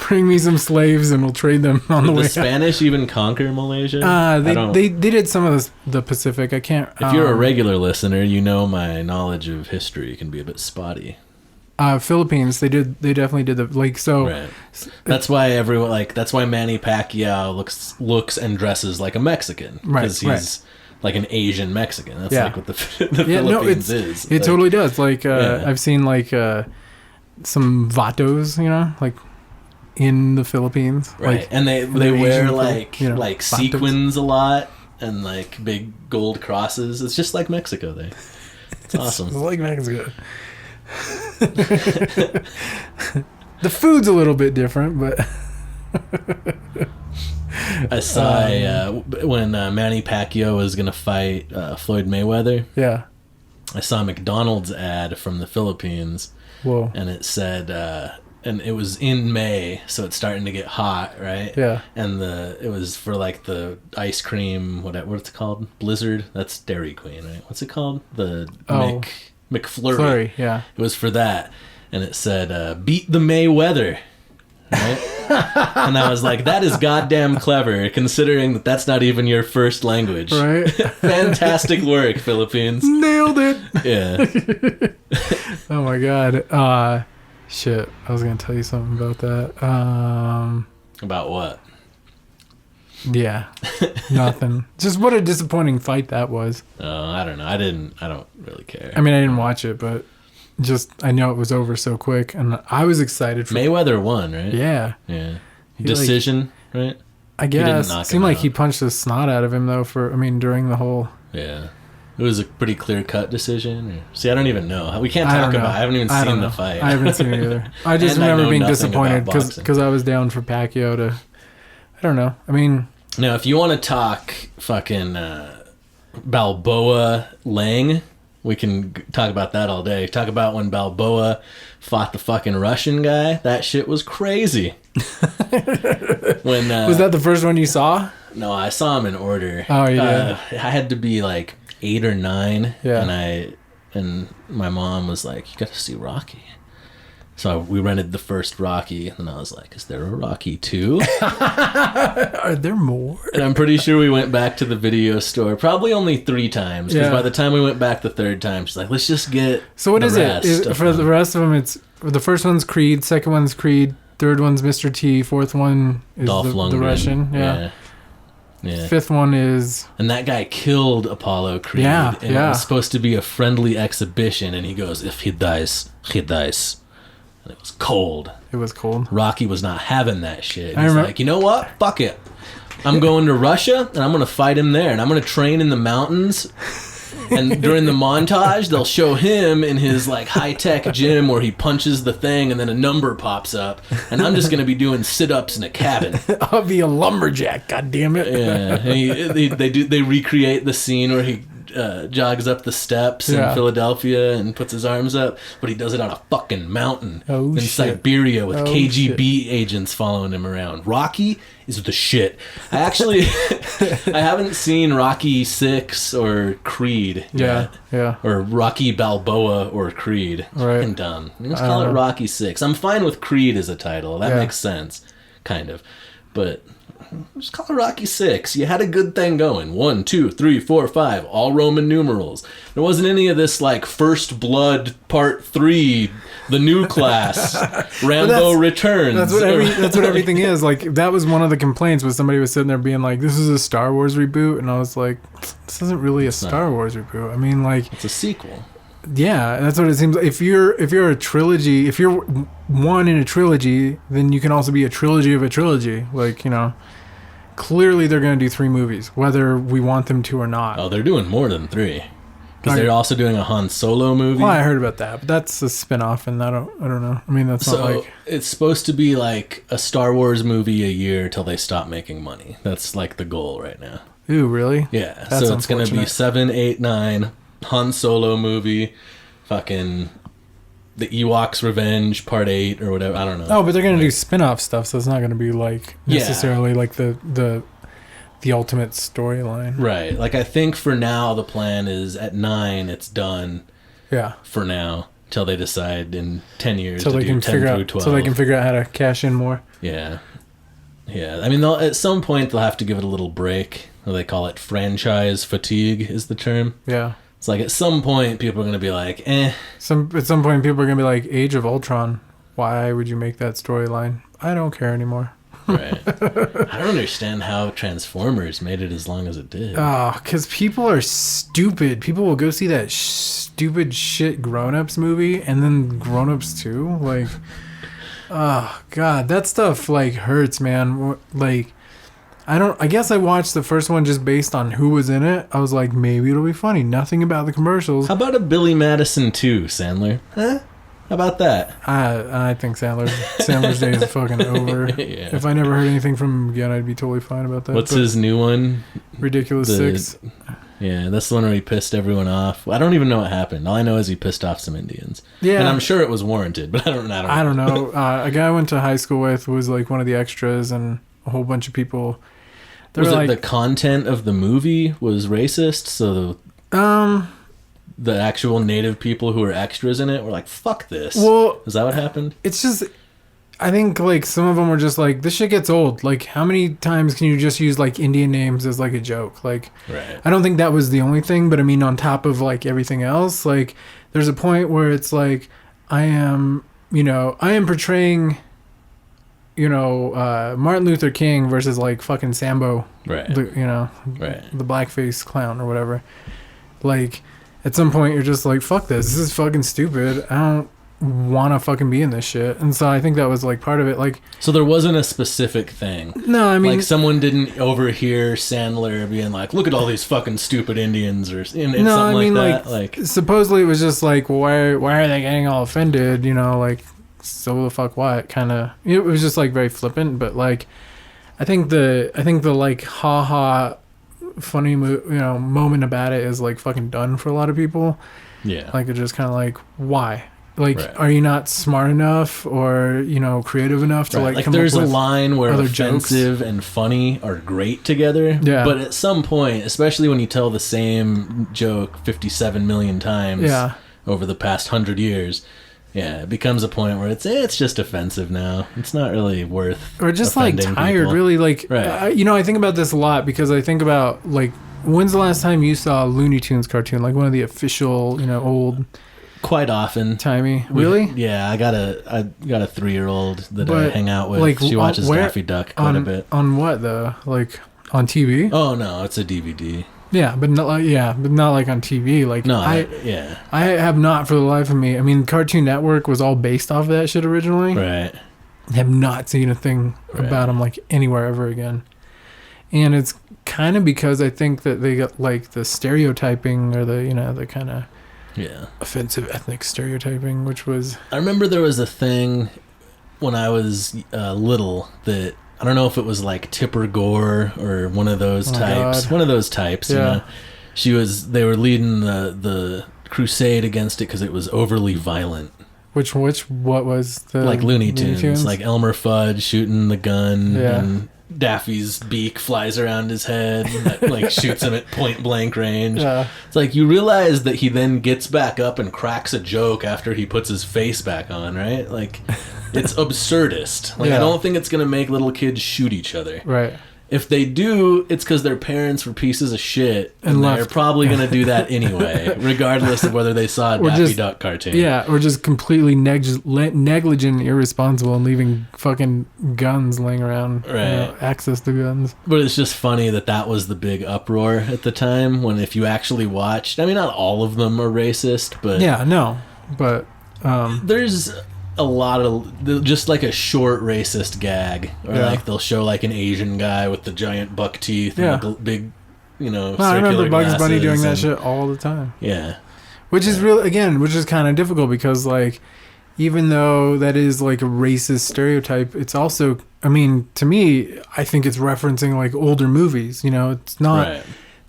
Bring me some slaves and we'll trade them on the way. Did the Spanish even conquer Malaysia? They did some of the Pacific. I can't. If you're a regular listener, you know my knowledge of history can be a bit spotty. Philippines, they definitely did the Right. That's why that's why Manny Pacquiao looks and dresses like a Mexican, because he's like an Asian Mexican. That's like what the Philippines is. It totally does. Like I've seen like some vatos, like in the Philippines, right? Like, and they wear Asian like sequins a lot and like big gold crosses. It's just like Mexico there. It's awesome. It's like Mexico. The food's a little bit different, but I saw when Manny Pacquiao was gonna fight Floyd Mayweather. Yeah, I saw a McDonald's ad from the Philippines. Whoa! And it said, and it was in May, so it's starting to get hot, right? Yeah. And it was for like the ice cream, what's it called? Blizzard. That's Dairy Queen, right? What's it called? The McFlurry. Yeah. It was for that, and it said, "Beat the May weather." Right? And I was like, that is goddamn clever, considering that's not even your first language. Right? Fantastic work, Philippines. Nailed it. Yeah. Oh my god. Shit. I was gonna tell you something about that. About what? Yeah. Nothing. Just what a disappointing fight that was. Oh, I don't know. I don't really care. I mean, I didn't watch it, but just I know it was over so quick, and I was excited for Mayweather won, right? Yeah. Yeah. Decision, right? I guess. It seemed like he punched the snot out of him though during the whole. Yeah. It was a pretty clear-cut decision. See, I don't even know. We can't talk about it. I haven't even seen the fight. I haven't seen it either. I just remember being disappointed because I was down for Pacquiao to... I don't know. I mean... Now, if you want to talk fucking Balboa Lang, we can talk about that all day. Talk about when Balboa fought the fucking Russian guy. That shit was crazy. Was that the first one you saw? No, I saw him in order. Oh, you did? I had to be like 8 or 9, yeah. And my mom was like, "You got to see Rocky." So we rented the first Rocky, and I was like, "Is there a Rocky 2? Are there more?" And I'm pretty sure we went back to the video store probably only 3 times, because by the time we went back the 3rd time, she's like, "Let's just get." So what is it? For the rest of them, it's the first one's Creed, second one's Creed, third one's Mr. T, fourth one is the Russian. Yeah. 5th one is... And that guy killed Apollo Creed. Yeah, and it was supposed to be a friendly exhibition, and he goes, "If he dies, he dies." And it was cold. It was cold. Rocky was not having that shit. He's like, "You know what? Fuck it. I'm going to Russia, and I'm going to fight him there, and I'm going to train in the mountains." And during the montage, they'll show him in his like high-tech gym where he punches the thing and then a number pops up. And I'm just going to be doing sit-ups in a cabin. I'll be a lumberjack, goddammit. Yeah. They recreate the scene where he jogs up the steps in Philadelphia and puts his arms up, but he does it on a fucking mountain in Siberia with KGB agents following him around. Rocky is the shit. I haven't seen Rocky 6 or Creed yet. Yeah. Or Rocky Balboa or Creed. Right. And done. Let's call it Rocky 6. I'm fine with Creed as a title. That makes sense, kind of. But just call it Rocky 6. You had a good thing going. 1, 2, 3, 4, 5. All Roman numerals. There wasn't any of this like First Blood Part 3, the new class, Rambo Returns. That's what everything is. Like, that was one of the complaints, was somebody was sitting there being like, "This is a Star Wars reboot," and I was like, "This isn't really a Star Wars reboot. I mean, like, it's a sequel." Yeah, that's what it seems like. If you're a trilogy, if you're one in a trilogy, then you can also be a trilogy of a trilogy. Like, clearly they're going to do 3 movies, whether we want them to or not. Oh, they're doing more than 3. because they're also doing a Han Solo movie. Well, I heard about that, but that's a spin-off, and I don't know. I mean, that's not like... it's supposed to be like a Star Wars movie a year till they stop making money. That's like the goal right now. Ooh, really? Yeah. That's so it's going to be 7, 8, 9, Han Solo movie, fucking the Ewoks Revenge Part 8 or whatever. I don't know. Oh, but they're going to do spin-off stuff, so it's not going to be like necessarily like the ultimate storyline. Right. Like, I think for now the plan is at 9 it's done. Yeah. For now, till they decide in 10 years so to they do can 10 figure through out, 12. So they can figure out how to cash in more. Yeah. Yeah. I mean, at some point they'll have to give it a little break. They call it franchise fatigue is the term. Yeah. It's like at some point people are going to be like, eh. At some point people are going to be like, Age of Ultron. Why would you make that storyline? I don't care anymore. Right. I don't understand how Transformers made it as long as it did. Oh, because people are stupid. People will go see that stupid shit Grown Ups movie and then Grown Ups 2. Like, oh, God. That stuff, like, hurts, man. Like, I guess I watched the first one just based on who was in it. I was like, maybe it'll be funny. Nothing about the commercials. How about a Billy Madison 2, Sandler? Huh? How about that? I think Sandler's day is fucking over. Yeah. If I never heard anything from him again, I'd be totally fine about that. What's his new one? Ridiculous 6. Yeah, that's the one where he pissed everyone off. I don't even know what happened. All I know is he pissed off some Indians. Yeah. And I'm sure it was warranted, but I don't know. I don't know. A guy I went to high school with was like one of the extras, and a whole bunch of people... Was it the content of the movie was racist? So the actual native people who were extras in it were like, fuck this. Well, is that what happened? It's just, I think like some of them were just like, this shit gets old. Like, how many times can you just use like Indian names as like a joke? Like, right. I don't think that was the only thing, but I mean, on top of like everything else, like there's a point where it's like, I am portraying, Martin Luther King versus like fucking Sambo, right? Right. The blackface clown or whatever. Like, at some point you're just like, fuck this. This is fucking stupid. I don't want to fucking be in this shit. And so I think that was like part of it. Like, so there wasn't a specific thing. No, I mean, like someone didn't overhear Sandler being like, "Look at all these fucking stupid Indians," or something like that. Like, supposedly it was just like, why are they getting all offended? Like. So the fuck what kind of, it was just like very flippant, but like I think the like haha funny moment about it is like fucking done for a lot of people. Yeah, like it's just kind of like, why, like, right. Are you not smart enough or creative enough to like come there's up with a line where offensive jokes and funny are great together. Yeah, but at some point, especially when you tell the same joke 57 million times over the past 100 years, yeah, it becomes a point where it's just offensive now. It's not really worth, or just like tired, people. Really. Like, right. I think about this a lot because I think about like, when's the last time you saw a Looney Tunes cartoon, like one of the official, old. Quite often. Timey. Really? Yeah, I got a 3-year-old that I hang out with. Like, she watches Daffy Duck quite a bit. On what though? Like on TV? Oh no, it's a DVD. Yeah, but not like on TV. Like, no, I have not for the life of me. I mean, Cartoon Network was all based off of that shit originally. Right. I have not seen a thing about them like anywhere ever again. And it's kind of because I think that they got like the stereotyping or the kind of offensive ethnic stereotyping, which was. I remember there was a thing when I was little that. I don't know if it was like Tipper Gore or one of those types. God. One of those types, yeah. They were leading the crusade against it because it was overly violent. What was the... Like Looney Tunes. Like Elmer Fudd shooting the gun and Daffy's beak flies around his head and like shoots him at point blank range. Yeah. It's like you realize that he then gets back up and cracks a joke after he puts his face back on, right? Like... It's absurdist. Like, I don't think it's going to make little kids shoot each other. Right. If they do, it's because their parents were pieces of shit, and they're probably going to do that anyway, regardless of whether they saw a Daffy Duck cartoon. Yeah, or just completely negligent and irresponsible and leaving fucking guns laying around, access to guns. But it's just funny that was the big uproar at the time, when if you actually watched, I mean, not all of them are racist, but... Yeah, no, but... there's... a lot of just like a short racist gag, or like they'll show like an Asian guy with the giant buck teeth and the big I remember Bugs Bunny doing that shit all the time. Yeah. Which is which is kind of difficult because, like, even though that is like a racist stereotype, it's also, I mean, to me, I think it's referencing like older movies. It's not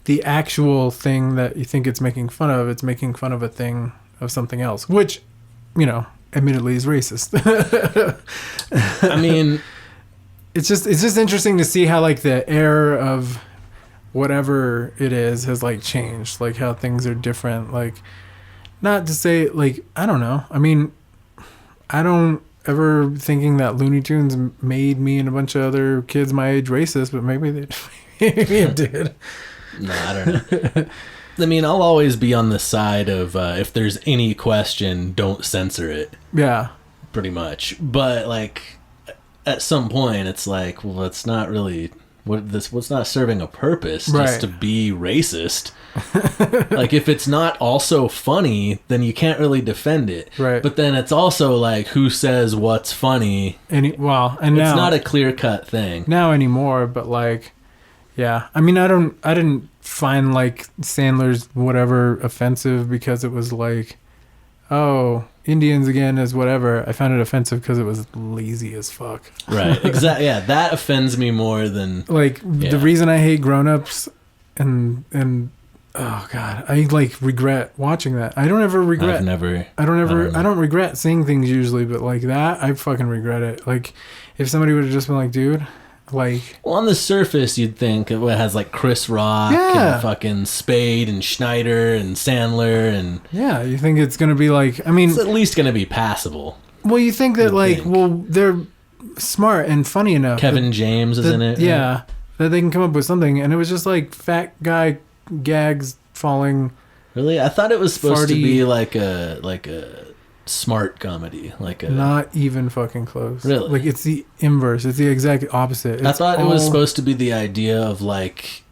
the actual thing that you think it's making fun of. It's making fun of a thing of something else, which, admittedly is racist. I mean, it's just interesting to see how like the air of whatever it is has like changed, like how things are different. Like, not to say like, I don't know. I mean, I don't ever thinking that Looney Tunes made me and a bunch of other kids my age racist, but maybe it did. No, I don't know. I mean, I'll always be on the side of if there's any question, don't censor it. Yeah. Pretty much. But like at some point it's like, well, it's not really what's not serving a purpose just to be racist. Like, if it's not also funny, then you can't really defend it. Right. But then it's also like, who says what's funny? And it's now, not a clear-cut thing now anymore. But like, yeah, I mean, I didn't find like Sandler's whatever offensive because it was like, oh, Indians again is whatever. I found it offensive because it was lazy as fuck. Right. Exactly. Yeah, that offends me more than like the reason I hate Grown Ups and oh god, I like regret watching that. I don't ever regret. I don't regret seeing things usually, but like that, I fucking regret it. Like, if somebody would have just been like, dude, like, well, on the surface you'd think it has like Chris Rock and fucking Spade and Schneider and Sandler and you think it's gonna be like, I mean, it's at least gonna be passable. Well, you think that well, they're smart and funny enough. Kevin James is in it. Yeah, that they can come up with something, and it was just like fat guy gags falling. Really? I thought it was supposed to be like a smart comedy, not even fucking close. Really? Like, it's the inverse. It's the exact opposite. I thought it was supposed to be the idea of like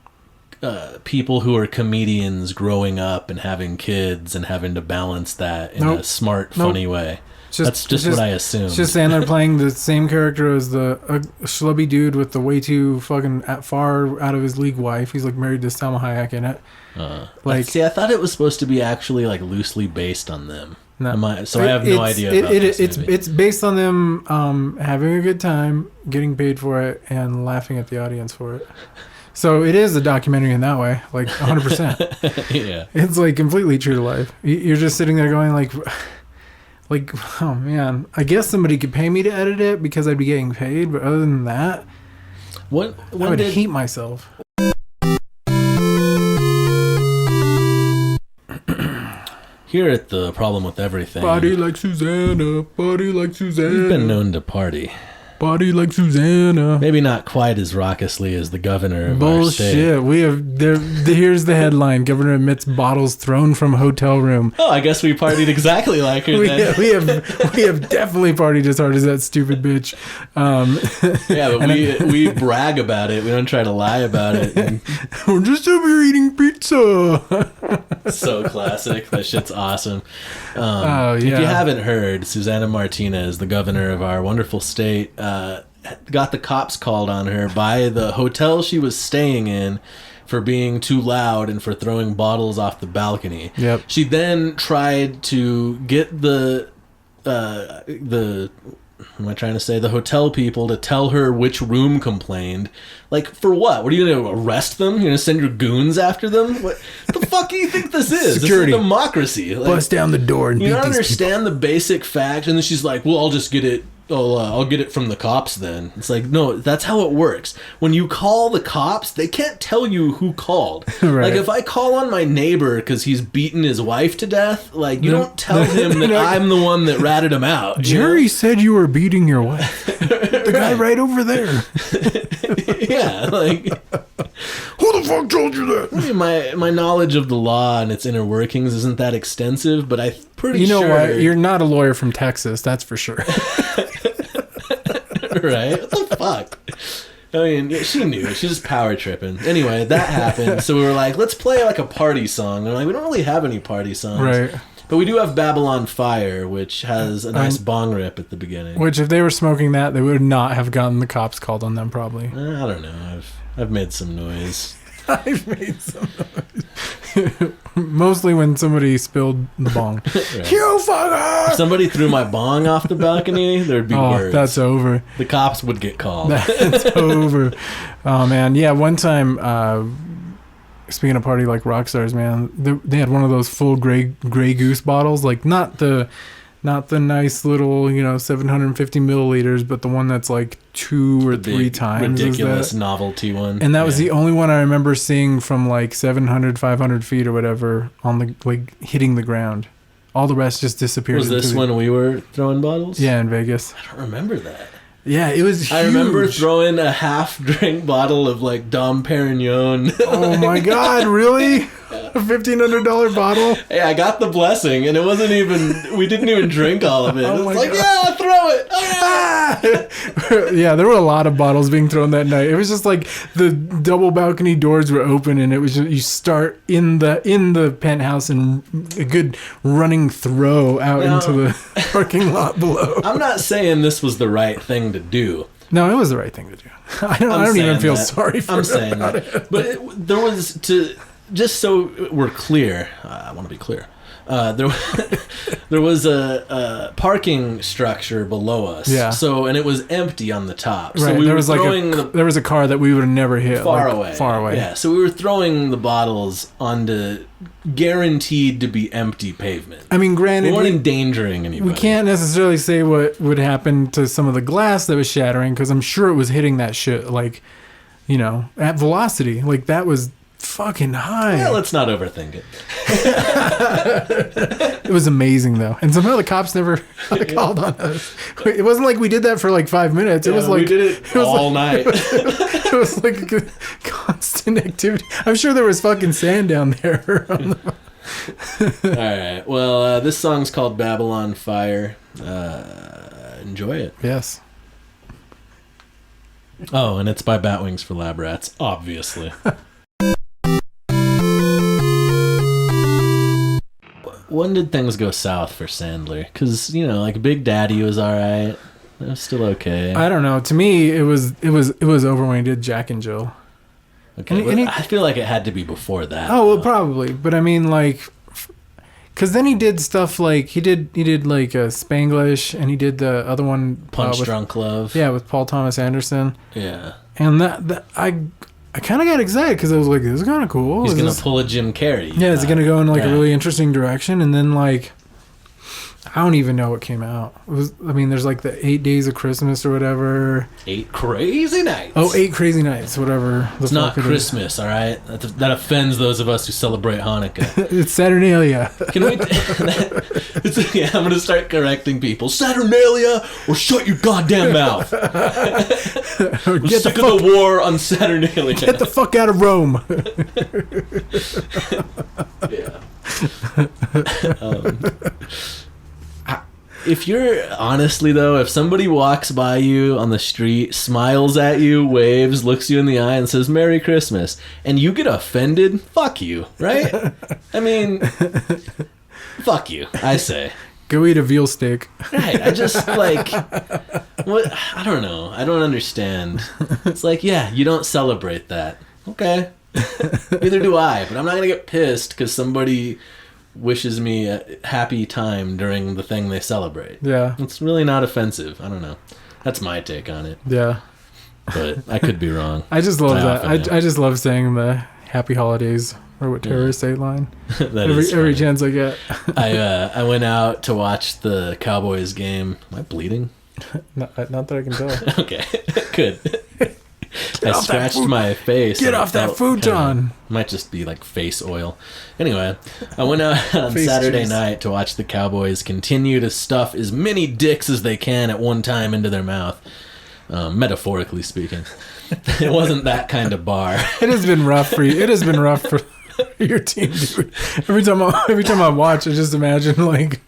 people who are comedians growing up and having kids and having to balance that in a smart, funny way. That's just what I assumed. It's just Sandler playing the same character as the schlubby dude with the way too fucking far out of his league wife. He's like married to Salma Hayek in it. I thought it was supposed to be actually like loosely based on them. No. I have no idea about this movie. It's based on them having a good time, getting paid for it, and laughing at the audience for it. So it is a documentary in that way, like 100%. Yeah. It's like completely true to life. You're just sitting there going like, oh man, I guess somebody could pay me to edit it because I'd be getting paid, but other than that, I would hate myself. Here at The Problem with Everything, body like Susanna, body like Susanna. We've been known to party. Body like Susanna. Maybe not quite as raucously as the governor of our state. Bullshit. We have here's the headline: Governor admits bottles thrown from hotel room. Oh, I guess we partied exactly like her. we have definitely partied as hard as that stupid bitch. Yeah, but we brag about it. We don't try to lie about it. We're just over here eating pizza. So classic. That shit's awesome. If you haven't heard, Susana Martinez, the governor of our wonderful state, got the cops called on her by the hotel she was staying in for being too loud and for throwing bottles off the balcony. Yep. She then tried to get the what am I trying to say? The hotel people to tell her which room complained. Like, for what? What are you going to arrest them? You're going to send your goons after them? What the fuck do you think this is? Security. This is democracy. Like, bust down the door and beat these people. You don't understand the basic facts. And then she's like, well, I'll just get it. I'll get it from the cops then. It's like, no, that's how it works. When you call the cops, they can't tell you who called. Right. Like, if I call on my neighbor because he's beaten his wife to death, like, you don't tell him that I'm the one that ratted him out. Jerry said you were beating your wife. The guy right over there. Yeah, like, who the fuck told you that? I mean, my knowledge of the law and its inner workings isn't that extensive, but I'm pretty sure. You know what? You're not a lawyer from Texas, that's for sure. Right? What the fuck? I mean, yeah, she knew. She's just power tripping. Anyway, that happened. So we were like, let's play like a party song. And we're like, we don't really have any party songs. Right. But we do have Babylon Fire, which has a nice bong rip at the beginning. Which, if they were smoking that, they would not have gotten the cops called on them, probably. I don't know. I've made some noise. I've made some noise. Mostly when somebody spilled the bong. Right. You fucker! If somebody threw my bong off the balcony, there'd be words. That's over. The cops would get called. That's over. Oh, man. Yeah, one time, speaking of party like rock stars, man, they had one of those full Grey Goose bottles. Like, not the nice little, 750 milliliters, but the one that's like 2 or 3 times ridiculous novelty one. And that was the only one I remember seeing from like 700, 500 feet or whatever on the hitting the ground. All the rest just disappeared. Was this when we were throwing bottles? Yeah, in Vegas. I don't remember that. Yeah, it was huge. I remember throwing a half-drink bottle of like Dom Perignon. Oh my God, really? A $1,500 bottle? Hey, I got the blessing, and it wasn't even, we didn't even drink all of it. It was like, God. yeah, throw it. Oh, yeah, there were a lot of bottles being thrown that night. It was just like the double balcony doors were open, and it was just, you start in the penthouse and a good running throw out into the parking lot below. I'm not saying this was the right thing to do. No, it was the right thing to do. I don't even feel sorry for it. But there was just so we're clear, I want to be clear. There was a parking structure below us. Yeah. So, and it was empty on the top. Right. So we there were was there was a car that we would have never hit. Far away. Far away. Yeah. So we were throwing the bottles onto guaranteed to be empty pavement. I mean, granted, we weren't endangering anybody. We can't necessarily say what would happen to some of the glass that was shattering, because I'm sure it was hitting that shit at velocity. Like, that was fucking high. Yeah, let's not overthink it. It was amazing though, and somehow the cops never called on us. It wasn't like we did that for like 5 minutes. It was like we did it all night. It was like a constant activity. I'm sure there was fucking sand down there. All right. Well, this song's called Babylon Fire. Enjoy it. Yes. Oh, and it's by Batwings for Lab Rats, obviously. When did things go south for Sandler? Because, like Big Daddy was all right. It was still okay. I don't know. To me, it was over when he did Jack and Jill. Okay, I feel like it had to be before that. Oh, well, probably. But I mean, like, because then he did stuff like he did like Spanglish, and he did the other one, Punch Drunk Love. Yeah, with Paul Thomas Anderson. Yeah. And that I kind of got excited because I was like, this is kind of cool. He's going to pull a Jim Carrey. Yeah, is it going to go in like a really interesting direction? And then like, I don't even know what came out. There's like the 8 Days of Christmas or whatever. 8 Crazy Nights. Oh, 8 Crazy Nights, whatever. It's not Christmas, all right? That offends those of us who celebrate Hanukkah. It's Saturnalia. Can we... I'm going to start correcting people. Saturnalia, or shut your goddamn mouth. We're sick of the war on Saturnalia. Get the fuck out of Rome. If you're honestly though, if somebody walks by you on the street, smiles at you, waves, looks you in the eye, and says Merry Christmas, and you get offended, fuck you, right? I mean, fuck you, I say. Go eat a veal steak. Right, I just like, what? I don't know. I don't understand. It's like, yeah, you don't celebrate that. Okay. Neither do I, but I'm not gonna get pissed because somebody wishes me a happy time during the thing they celebrate. Yeah. It's really not offensive. I don't know. That's my take on it. Yeah. But I could be wrong. I just love that. I just love saying the Happy Holidays or what terrorists say line. Every chance I get. I went out to watch the Cowboys game. Am I bleeding? Not that I can tell. Okay. Good. I scratched my face. Get off that futon. Might just be like face oil. Anyway, I went out on Saturday night to watch the Cowboys continue to stuff as many dicks as they can at one time into their mouth. Metaphorically speaking. It wasn't that kind of bar. It has been rough for you. It has been rough for your team, dude. Every time I watch, I just imagine like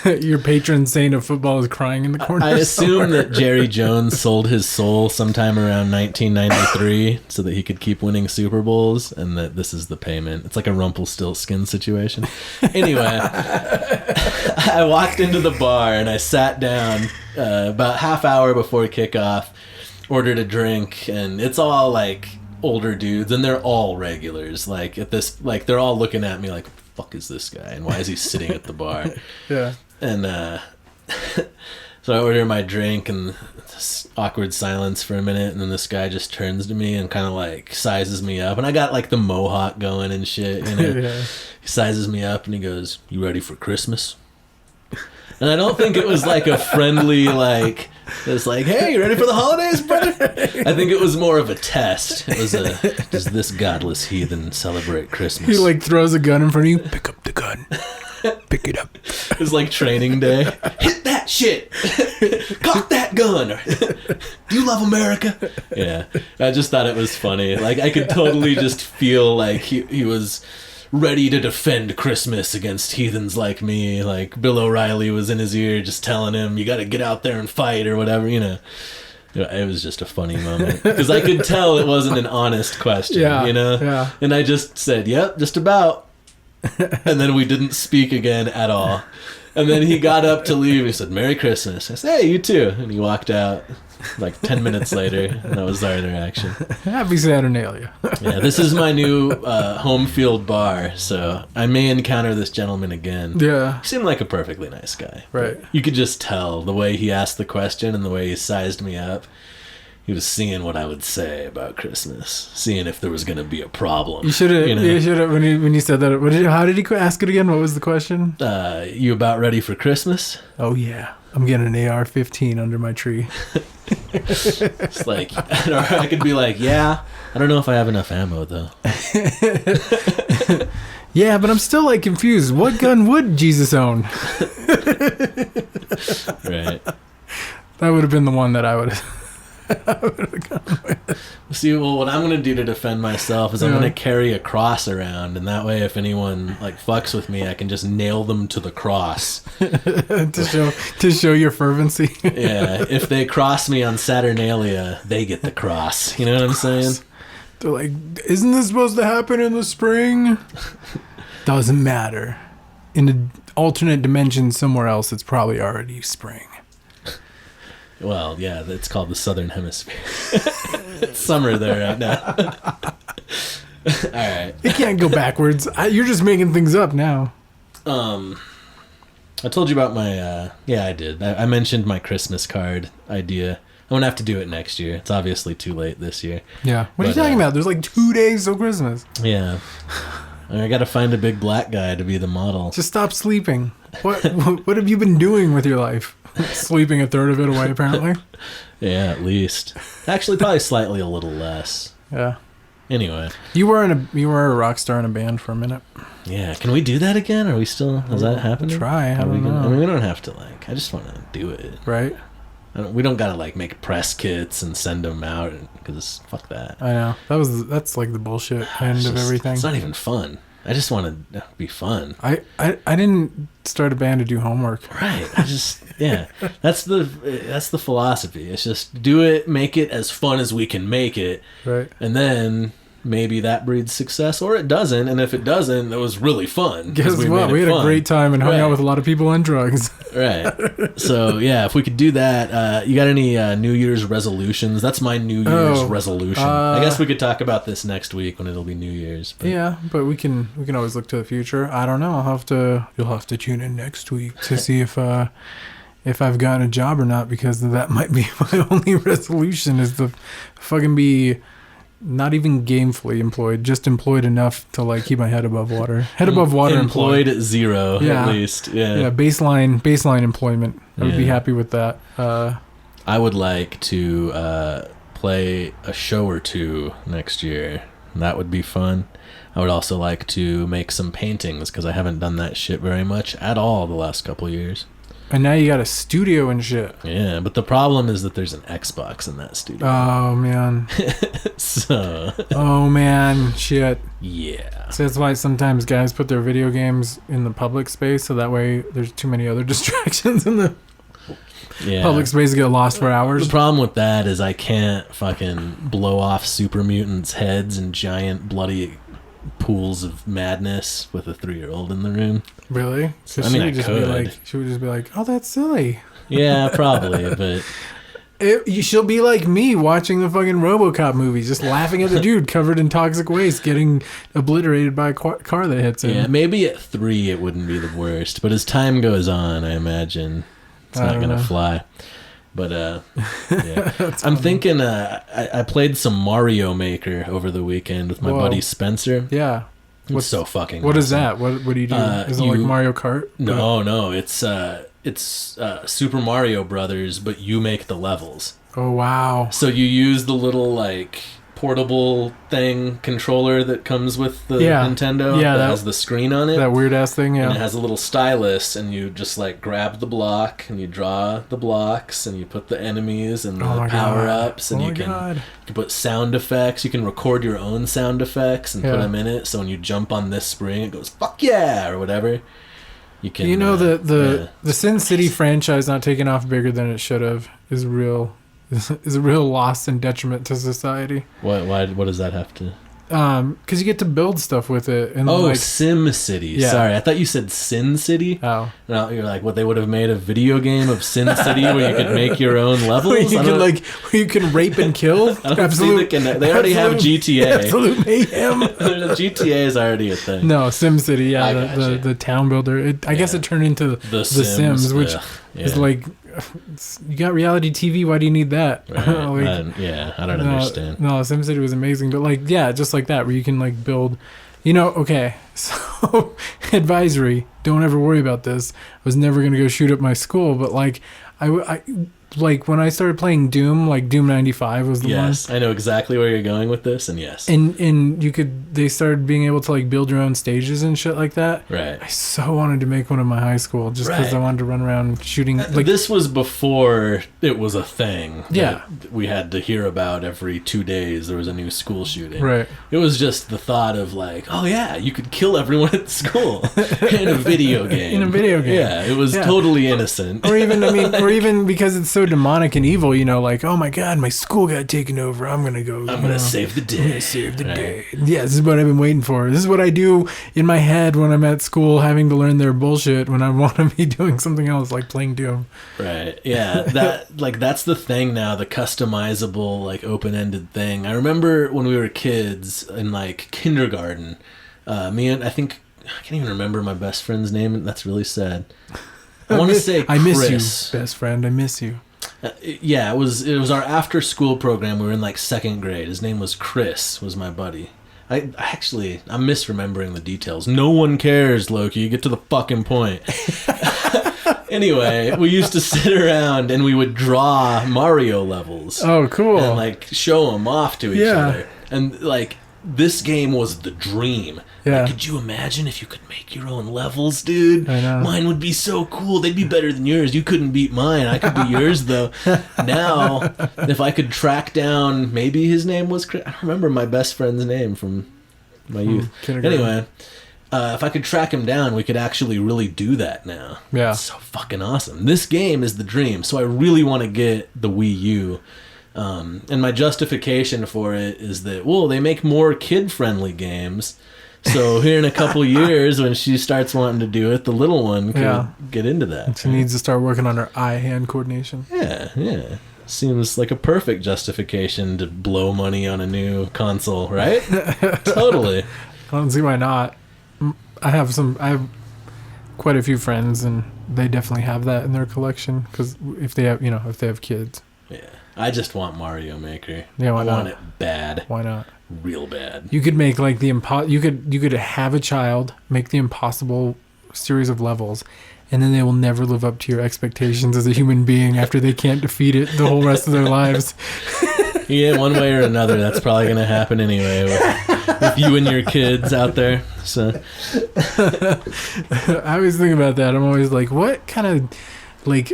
your patron saint of football is crying in the corner. I assume that Jerry Jones sold his soul sometime around 1993 so that he could keep winning Super Bowls, and that this is the payment. It's like a Rumpelstiltskin situation. Anyway, I walked into the bar and I sat down about half hour before kickoff, ordered a drink, and it's all like older dudes, and they're all regulars. Like at this, like they're all looking at me like, "What the fuck is this guy? And why is he sitting at the bar?" Yeah. And so I order my drink, and this awkward silence for a minute, and then this guy just turns to me and kind of like sizes me up, and I got like the mohawk going and shit. You know? Yeah. He sizes me up and he goes, "You ready for Christmas?" And I don't think it was like a friendly, like, it's like, "Hey, you ready for the holidays, brother?" I think it was more of a test. It was a, does this godless heathen celebrate Christmas? He like throws a gun in front of you. Pick up the gun. Pick it up. It was like training day. Hit that shit. Cock that gun. Do you love America? Yeah. I just thought it was funny. Like, I could totally just feel like he was ready to defend Christmas against heathens like me. Like Bill O'Reilly was in his ear just telling him, "You got to get out there and fight," or whatever, you know. It was just a funny moment because I could tell it wasn't an honest question, you know? Yeah. And I just said, "Yep, just about." And then we didn't speak again at all. And then he got up to leave. He said, "Merry Christmas." I said, "Hey, you too." And he walked out like 10 minutes later. And that was our interaction. Happy Saturnalia. Yeah, this is my new home field bar, so I may encounter this gentleman again. Yeah. He seemed like a perfectly nice guy. Right. You could just tell the way he asked the question and the way he sized me up. He was seeing what I would say about Christmas, seeing if there was going to be a problem. You should have. You know? You should have when you said that. How did he ask it again? What was the question? You about ready for Christmas? Oh yeah, I'm getting an AR-15 under my tree. It's like, or I could be like, "Yeah, I don't know if I have enough ammo though." Yeah, but I'm still like confused. What gun would Jesus own? Right. That would have been the one that I would. See, well, what I'm going to do to defend myself is I'm going to carry a cross around, and that way if anyone like fucks with me, I can just nail them to the cross. to show your fervency. Yeah, if they cross me on Saturnalia, they get the cross. You know what I'm saying? They're like, "Isn't this supposed to happen in the spring?" Doesn't matter. In an alternate dimension somewhere else, it's probably already spring. Well, yeah, it's called the Southern Hemisphere. It's summer there right now. All right. It can't go backwards. You're just making things up now. I told you about my... yeah, I did. I mentioned my Christmas card idea. I'm going to have to do it next year. It's obviously too late this year. Yeah. What are you talking about? There's like 2 days till Christmas. Yeah. I got to find a big black guy to be the model. Just stop sleeping. What have you been doing with your life? Sleeping a third of it away, apparently. Yeah, at least. Actually, probably slightly a little less. Yeah. Anyway, you were a rock star in a band for a minute. Yeah. Can we do that again? Are we still? Is that happening? Try. I don't know. I mean, we don't have to like. I just want to do it. Right. We don't gotta like make press kits and send them out because fuck that. I know that's like the bullshit end of everything. It's not even fun. I just want to be fun. I didn't start a band to do homework. Right. I just that's the philosophy. It's just do it, make it as fun as we can make it. Right. And then maybe that breeds success, or it doesn't. And if it doesn't, it was really fun. Guess what? We had a great time and hung out with a lot of people on drugs. Right. So yeah, if we could do that, you got any New Year's resolutions? That's my New Year's resolution. I guess we could talk about this next week when it'll be New Year's. But. Yeah, but we can always look to the future. I don't know. You'll have to tune in next week to see if I've gotten a job or not, because that might be my only resolution is to fucking be. Not even gainfully employed, just employed enough to like keep my head above water. Head above water. Employed at zero, at least. Yeah. Yeah. Baseline employment. I would be happy with that. I would like to play a show or two next year. That would be fun. I would also like to make some paintings because I haven't done that shit very much at all the last couple of years. And now you got a studio and shit. Yeah, but the problem is that there's an Xbox in that studio. Oh, man. Oh, man. Shit. Yeah. So that's why sometimes guys put their video games in the public space, so that way there's too many other distractions in the public space to get lost for hours. The problem with that is I can't fucking blow off super mutants' heads in giant bloody pools of madness with a 3-year-old in the room. Really? I mean, I could. She would just be like, "Oh, that's silly." Yeah, probably, but She'll be like me watching the fucking RoboCop movies, just laughing at the dude covered in toxic waste getting obliterated by a car that hits him. Yeah, maybe at 3 it wouldn't be the worst, but as time goes on, I imagine it's not going to fly. But yeah, I'm thinking. I played some Mario Maker over the weekend with my buddy Spencer. Yeah, it's so fucking. What awesome. is that? What do you do? Is it like Mario Kart? No, it's Super Mario Brothers, but you make the levels. Oh wow! So you use the little like portable thing controller that comes with the Nintendo that has the screen on it. That weird ass thing, yeah. And it has a little stylus, and you just like grab the block and you draw the blocks and you put the enemies and the power ups, and you can put sound effects. You can record your own sound effects and put them in it. So when you jump on this spring, it goes "fuck yeah" or whatever. You can. You know the Sin City franchise not taking off bigger than it should have is real. Is a real loss and detriment to society. Why? What does that have to? Because you get to build stuff with it. And Sim City. Yeah. Sorry, I thought you said Sin City. Oh. No, you're like, what, they would have made a video game of Sin City where you could make your own levels? Where you can rape and kill? They already have GTA. Absolute mayhem. GTA is already a thing. No, Sim City, the town builder. I guess it turned into The Sims, which is like... You got reality TV. Why do you need that? Right. I don't understand. No, SimCity was amazing, but just like that, where you can like build. Okay, so advisory: don't ever worry about this. I was never gonna go shoot up my school, but I when I started playing Doom, like Doom 95 was the one. Yes, I know exactly where you're going with this, and yes. And they started being able to like build your own stages and shit like that. Right. I so wanted to make one in my high school just because I wanted to run around shooting. This was before it was a thing. Yeah. That we had to hear about every 2 days. There was a new school shooting. Right. It was just the thought of like, oh yeah, you could kill everyone at school in a video game. Yeah, it was totally innocent. Or even or even because it's so demonic and evil, like, oh my god, my school got taken over. I'm gonna save the day. I'm gonna save the day. Yeah, this is what I've been waiting for. This is what I do in my head when I'm at school having to learn their bullshit when I want to be doing something else like playing Doom. Right. Yeah. That's the thing now, the customizable, like open-ended thing. I remember when we were kids in like kindergarten, I can't even remember my best friend's name. That's really sad. I want to say Chris. I miss you, best friend. I miss you. It was our after school program. We were in like 2nd grade. His name was Chris, was my buddy. I'm misremembering the details. No one cares, Loki. Get to the fucking point. Anyway, we used to sit around and we would draw Mario levels. Oh, cool. And like show them off to each other. And like this game was the dream. Yeah. Like, could you imagine if you could make your own levels, dude? I know. Mine would be so cool. They'd be better than yours. You couldn't beat mine. I could be yours, though. Now, if I could track down, maybe his name was Chris. I don't remember my best friend's name from my youth. Anyway, if I could track him down, we could actually really do that now. Yeah. It's so fucking awesome. This game is the dream, so I really want to get the Wii U. And my justification for it is that, they make more kid-friendly games. So here in a couple years, when she starts wanting to do it, the little one could get into that. She needs to start working on her eye-hand coordination. Yeah. Seems like a perfect justification to blow money on a new console, right? Totally. I don't see why not. I have quite a few friends, and they definitely have that in their collection because if they have kids. Yeah. I just want Mario Maker. Yeah, why not? I want it bad. Why not? Real bad. You could make like you could have a child make the impossible series of levels, and then they will never live up to your expectations as a human being after they can't defeat it the whole rest of their lives. Yeah, one way or another, that's probably going to happen anyway with you and your kids out there. So I always think about that. I'm always like, what kind of like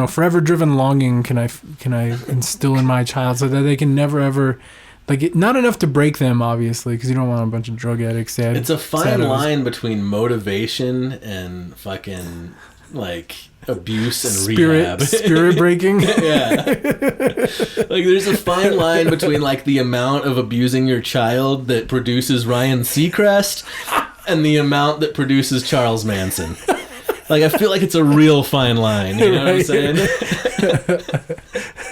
forever driven longing can I instill in my child so that they can never ever not enough to break them, obviously, because you don't want a bunch of drug addicts. It's a fine line between motivation and fucking like abuse and rehab. Spirit breaking. Yeah. Like there's a fine line between like the amount of abusing your child that produces Ryan Seacrest and the amount that produces Charles Manson. Like, I feel like it's a real fine line. You know what I'm saying?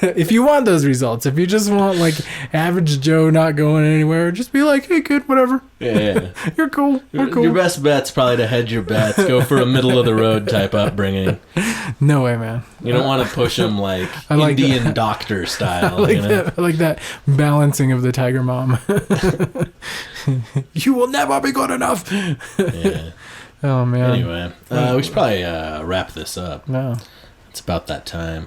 If you want those results, if you just want like average Joe not going anywhere, just be like, hey kid, whatever. Yeah. You're cool. We're cool. Your best bet's probably to hedge your bets. Go for a middle of the road type upbringing. No way, man. You don't want to push them like Indian doctor style. I like that balancing of the tiger mom. You will never be good enough. Yeah. Oh man. Anyway, we should probably wrap this up. No. It's about that time.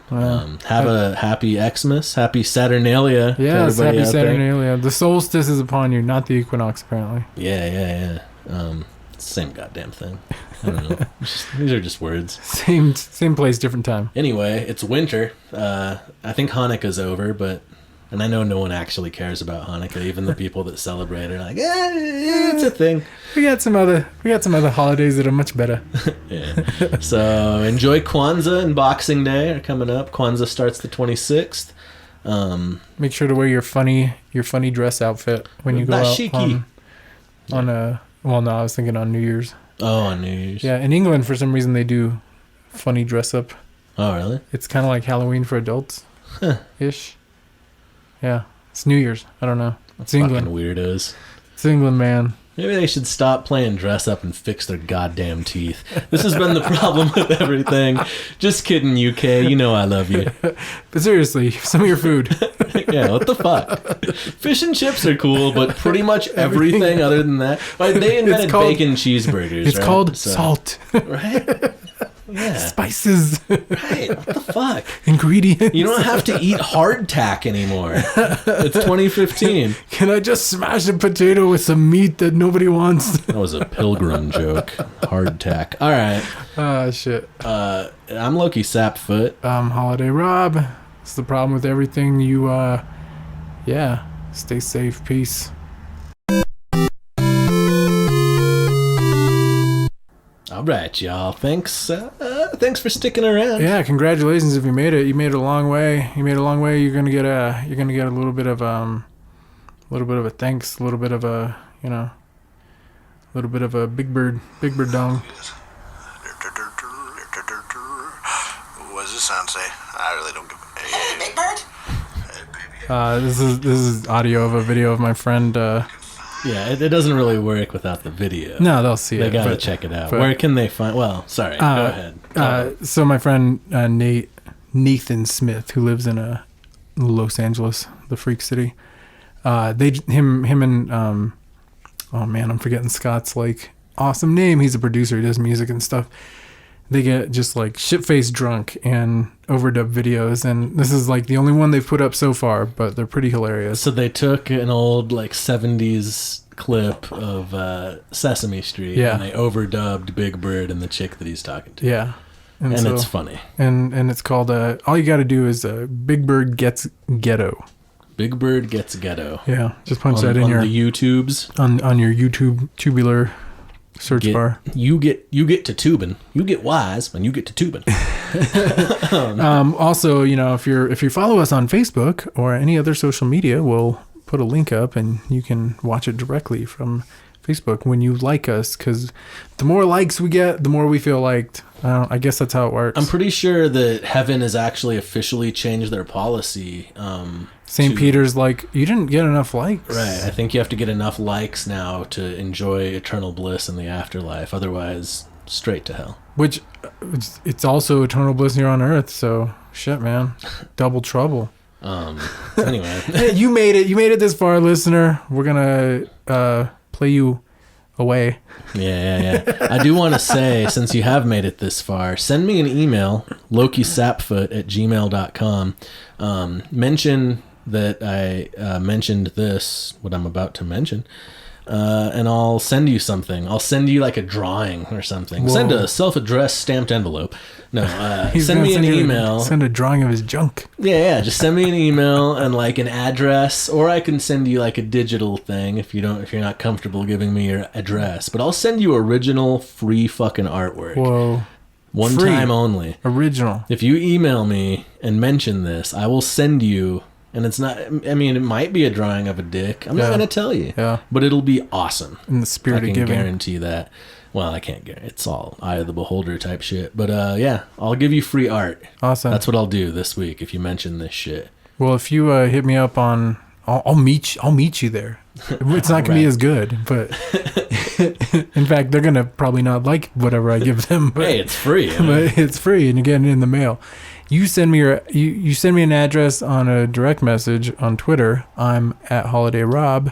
Have a happy Xmas, happy Saturnalia. Yes, happy Saturnalia. The solstice is upon you, not the equinox, apparently. Yeah. Same goddamn thing. I don't know. These are just words. Same place, different time. Anyway, it's winter. I think Hanukkah's over, and I know no one actually cares about Hanukkah. Even the people that celebrate are like, it's a thing. We got some other holidays that are much better. Yeah. So enjoy Kwanzaa and Boxing Day are coming up. Kwanzaa starts the 26th. Make sure to wear your funny dress outfit when you go out well, no, I was thinking on New Year's. Oh, on New Year's. Yeah, in England for some reason they do funny dress up. Oh, really? It's kind of like Halloween for adults, ish. Yeah, it's New Year's. I don't know. It's England. Fucking weirdos. It's England, man. Maybe they should stop playing dress up and fix their goddamn teeth. This has been the problem with everything. Just kidding, UK. You know I love you. But seriously, some of your food. Yeah, what the fuck? Fish and chips are cool, but pretty much everything other than that. Like, they invented bacon cheeseburgers. It's called salt. Right? Yeah. Spices. Right. What the fuck? Ingredients. You don't have to eat hardtack anymore. It's 2015. Can I just smash a potato with some meat that nobody wants? That was a Pilgrim joke. Hardtack. All right. Ah, shit. I'm Loki Sapfoot. Holiday Rob. It's the problem with everything. You, stay safe. Peace. All right, y'all. Thanks for sticking around. Yeah, congratulations if you made it. You made it a long way. You're gonna get a little bit of a thanks, a little bit of a big bird dong. What does this sound say? I really don't give a... Hey, Big Bird? Hey, baby. This is audio of a video of my friend. Yeah, it doesn't really work without the video. No, they'll see They it. They gotta check it out. Where can they find... Well, sorry. Go ahead. So my friend Nathan Smith, who lives in Los Angeles, the freak city, him and oh man, I'm forgetting Scott's like awesome name. He's a producer. He does music and stuff. They get just like shit-faced drunk and overdub videos, and this is like the only one they've put up so far, but they're pretty hilarious. So they took an old like 70s clip of Sesame Street, and they overdubbed Big Bird and the chick that he's talking to. Yeah. And so, it's funny. And it's called, all you got to do is Big Bird Gets Ghetto. Big Bird Gets Ghetto. Yeah, just punch that in your... On the YouTubes. On your YouTube tubular... search bar. You get to tubing. You get wise when you get to tubing. Also, if you follow us on Facebook or any other social media, we'll put a link up and you can watch it directly from Facebook when you like us, because the more likes we get, the more we feel liked. I guess that's how it works. I'm pretty sure that Heaven has actually officially changed their policy. St. Peter's like, you didn't get enough likes. Right. I think you have to get enough likes now to enjoy eternal bliss in the afterlife. Otherwise, straight to hell. Which, it's also eternal bliss here on earth. So, shit, man. Double trouble. Anyway. Hey, you made it. You made it this far, listener. We're going to play you away. Yeah. I do want to say, since you have made it this far, send me an email, lokisapfoot@gmail.com. Mention that I mentioned this, what I'm about to mention, and I'll send you something. I'll send you like a drawing or something. Whoa. Send a self-addressed stamped envelope. No, send me an email. Send a drawing of his junk. Yeah. Just send me an email and like an address, or I can send you like a digital thing if you're not comfortable giving me your address. But I'll send you original free fucking artwork. Whoa. One time only. Original. If you email me and mention this, I will send you. And it's not, I mean, it might be a drawing of a dick. I'm not going to tell you. Yeah. But it'll be awesome. In the spirit of giving. I can guarantee that. Well, I can't get it. It's all eye of the beholder type shit. But yeah, I'll give you free art. Awesome. That's what I'll do this week if you mention this shit. Well, if you hit me up on, I'll meet you there. It's not gonna be as good, but in fact, they're gonna probably not like whatever I give them. But, hey, it's free. But it's free, and you're getting it in the mail. You send me you send me an address on a direct message on Twitter. I'm at Holiday Rob,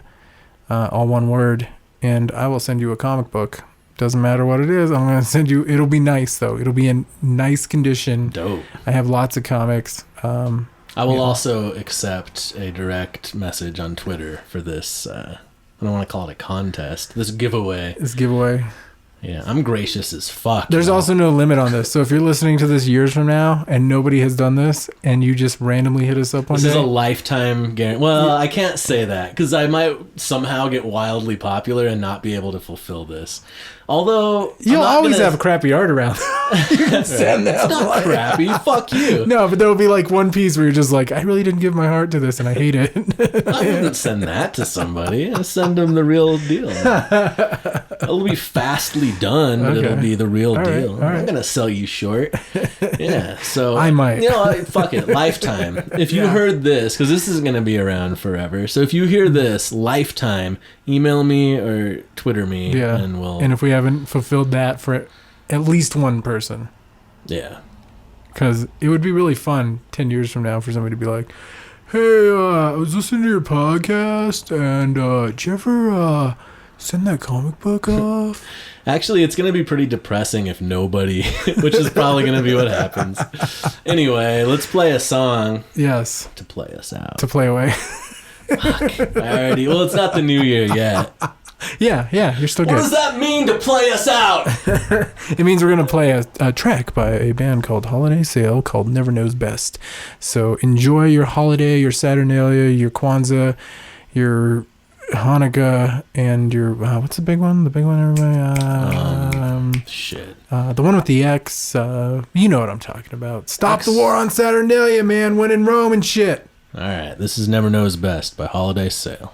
all one word, and I will send you a comic book. Doesn't matter what it is. I'm gonna send you. It'll be nice though. It'll be in nice condition. Dope. I have lots of comics. I will also accept a direct message on Twitter for this. I don't want to call it a contest. This giveaway. Yeah, I'm gracious as fuck. There's also no limit on this. So if you're listening to this years from now and nobody has done this and you just randomly hit us up one day. This is a lifetime guarantee. Well, I can't say that because I might somehow get wildly popular and not be able to fulfill this. Although you'll always have crappy art around. You can send that. It's not crappy. Fuck you. No, but there'll be like one piece where you're just like, I really didn't give my heart to this and I hate it. I wouldn't send that to somebody. I send them the real deal. It'll be fastly done, but it'll be the real deal. I'm not gonna sell you short. Yeah, so I might. You know, fuck it. Lifetime. If you heard this, because this is gonna be around forever. So if you hear this, lifetime, email me or Twitter me, and we'll. And if we haven't fulfilled that for at least one person, because it would be really fun 10 years from now for somebody to be like, hey, I was listening to your podcast and did you ever send that comic book off? Actually, it's going to be pretty depressing if nobody, which is probably going to be what happens. Anyway, let's play a song. Yes. To play us out. To play away. Fuck. Alrighty. Well, it's not the new year yet. Yeah, you're still good. What does that mean to play us out? It means we're going to play a track by a band called Holiday Sale called Never Knows Best. So enjoy your holiday, your Saturnalia, your Kwanzaa, your Hanukkah, and your, what's the big one? The big one, everybody? Shit. The one with the X, you know what I'm talking about. Stop the war on Saturnalia, man. When in Rome and shit. All right. This is Never Knows Best by Holiday Sale.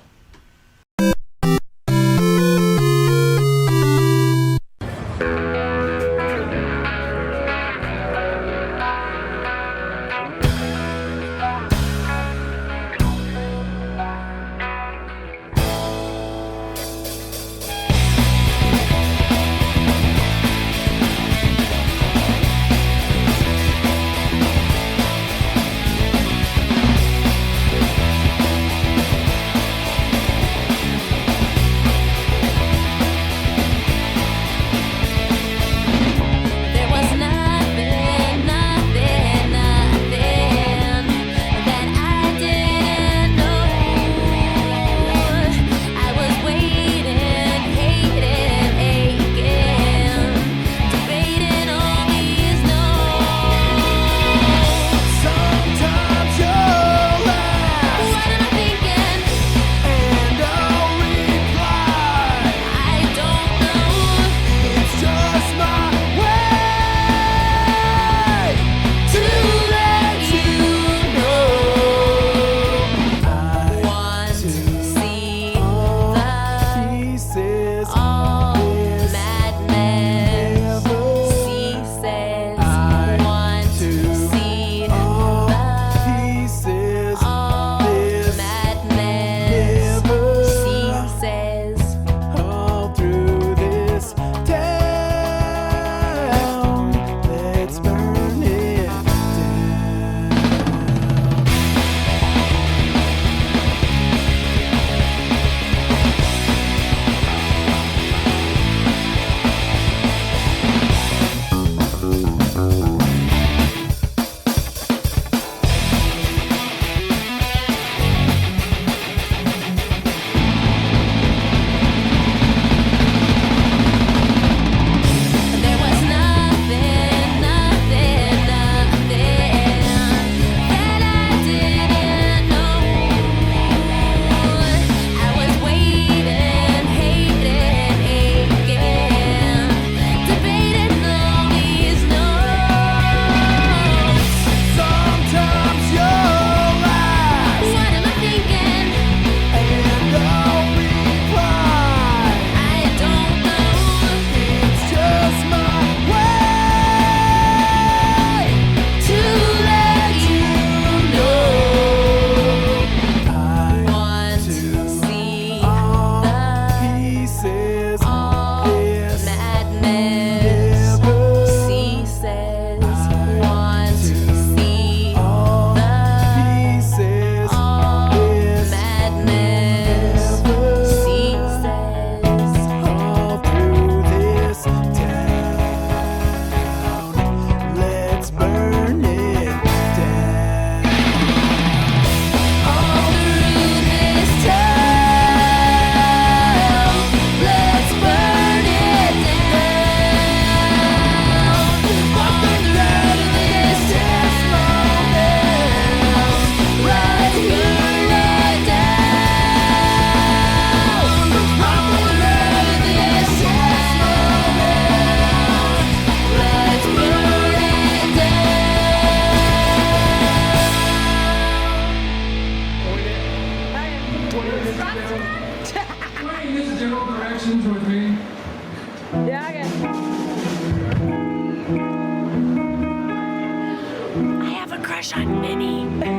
Sunshine Mini.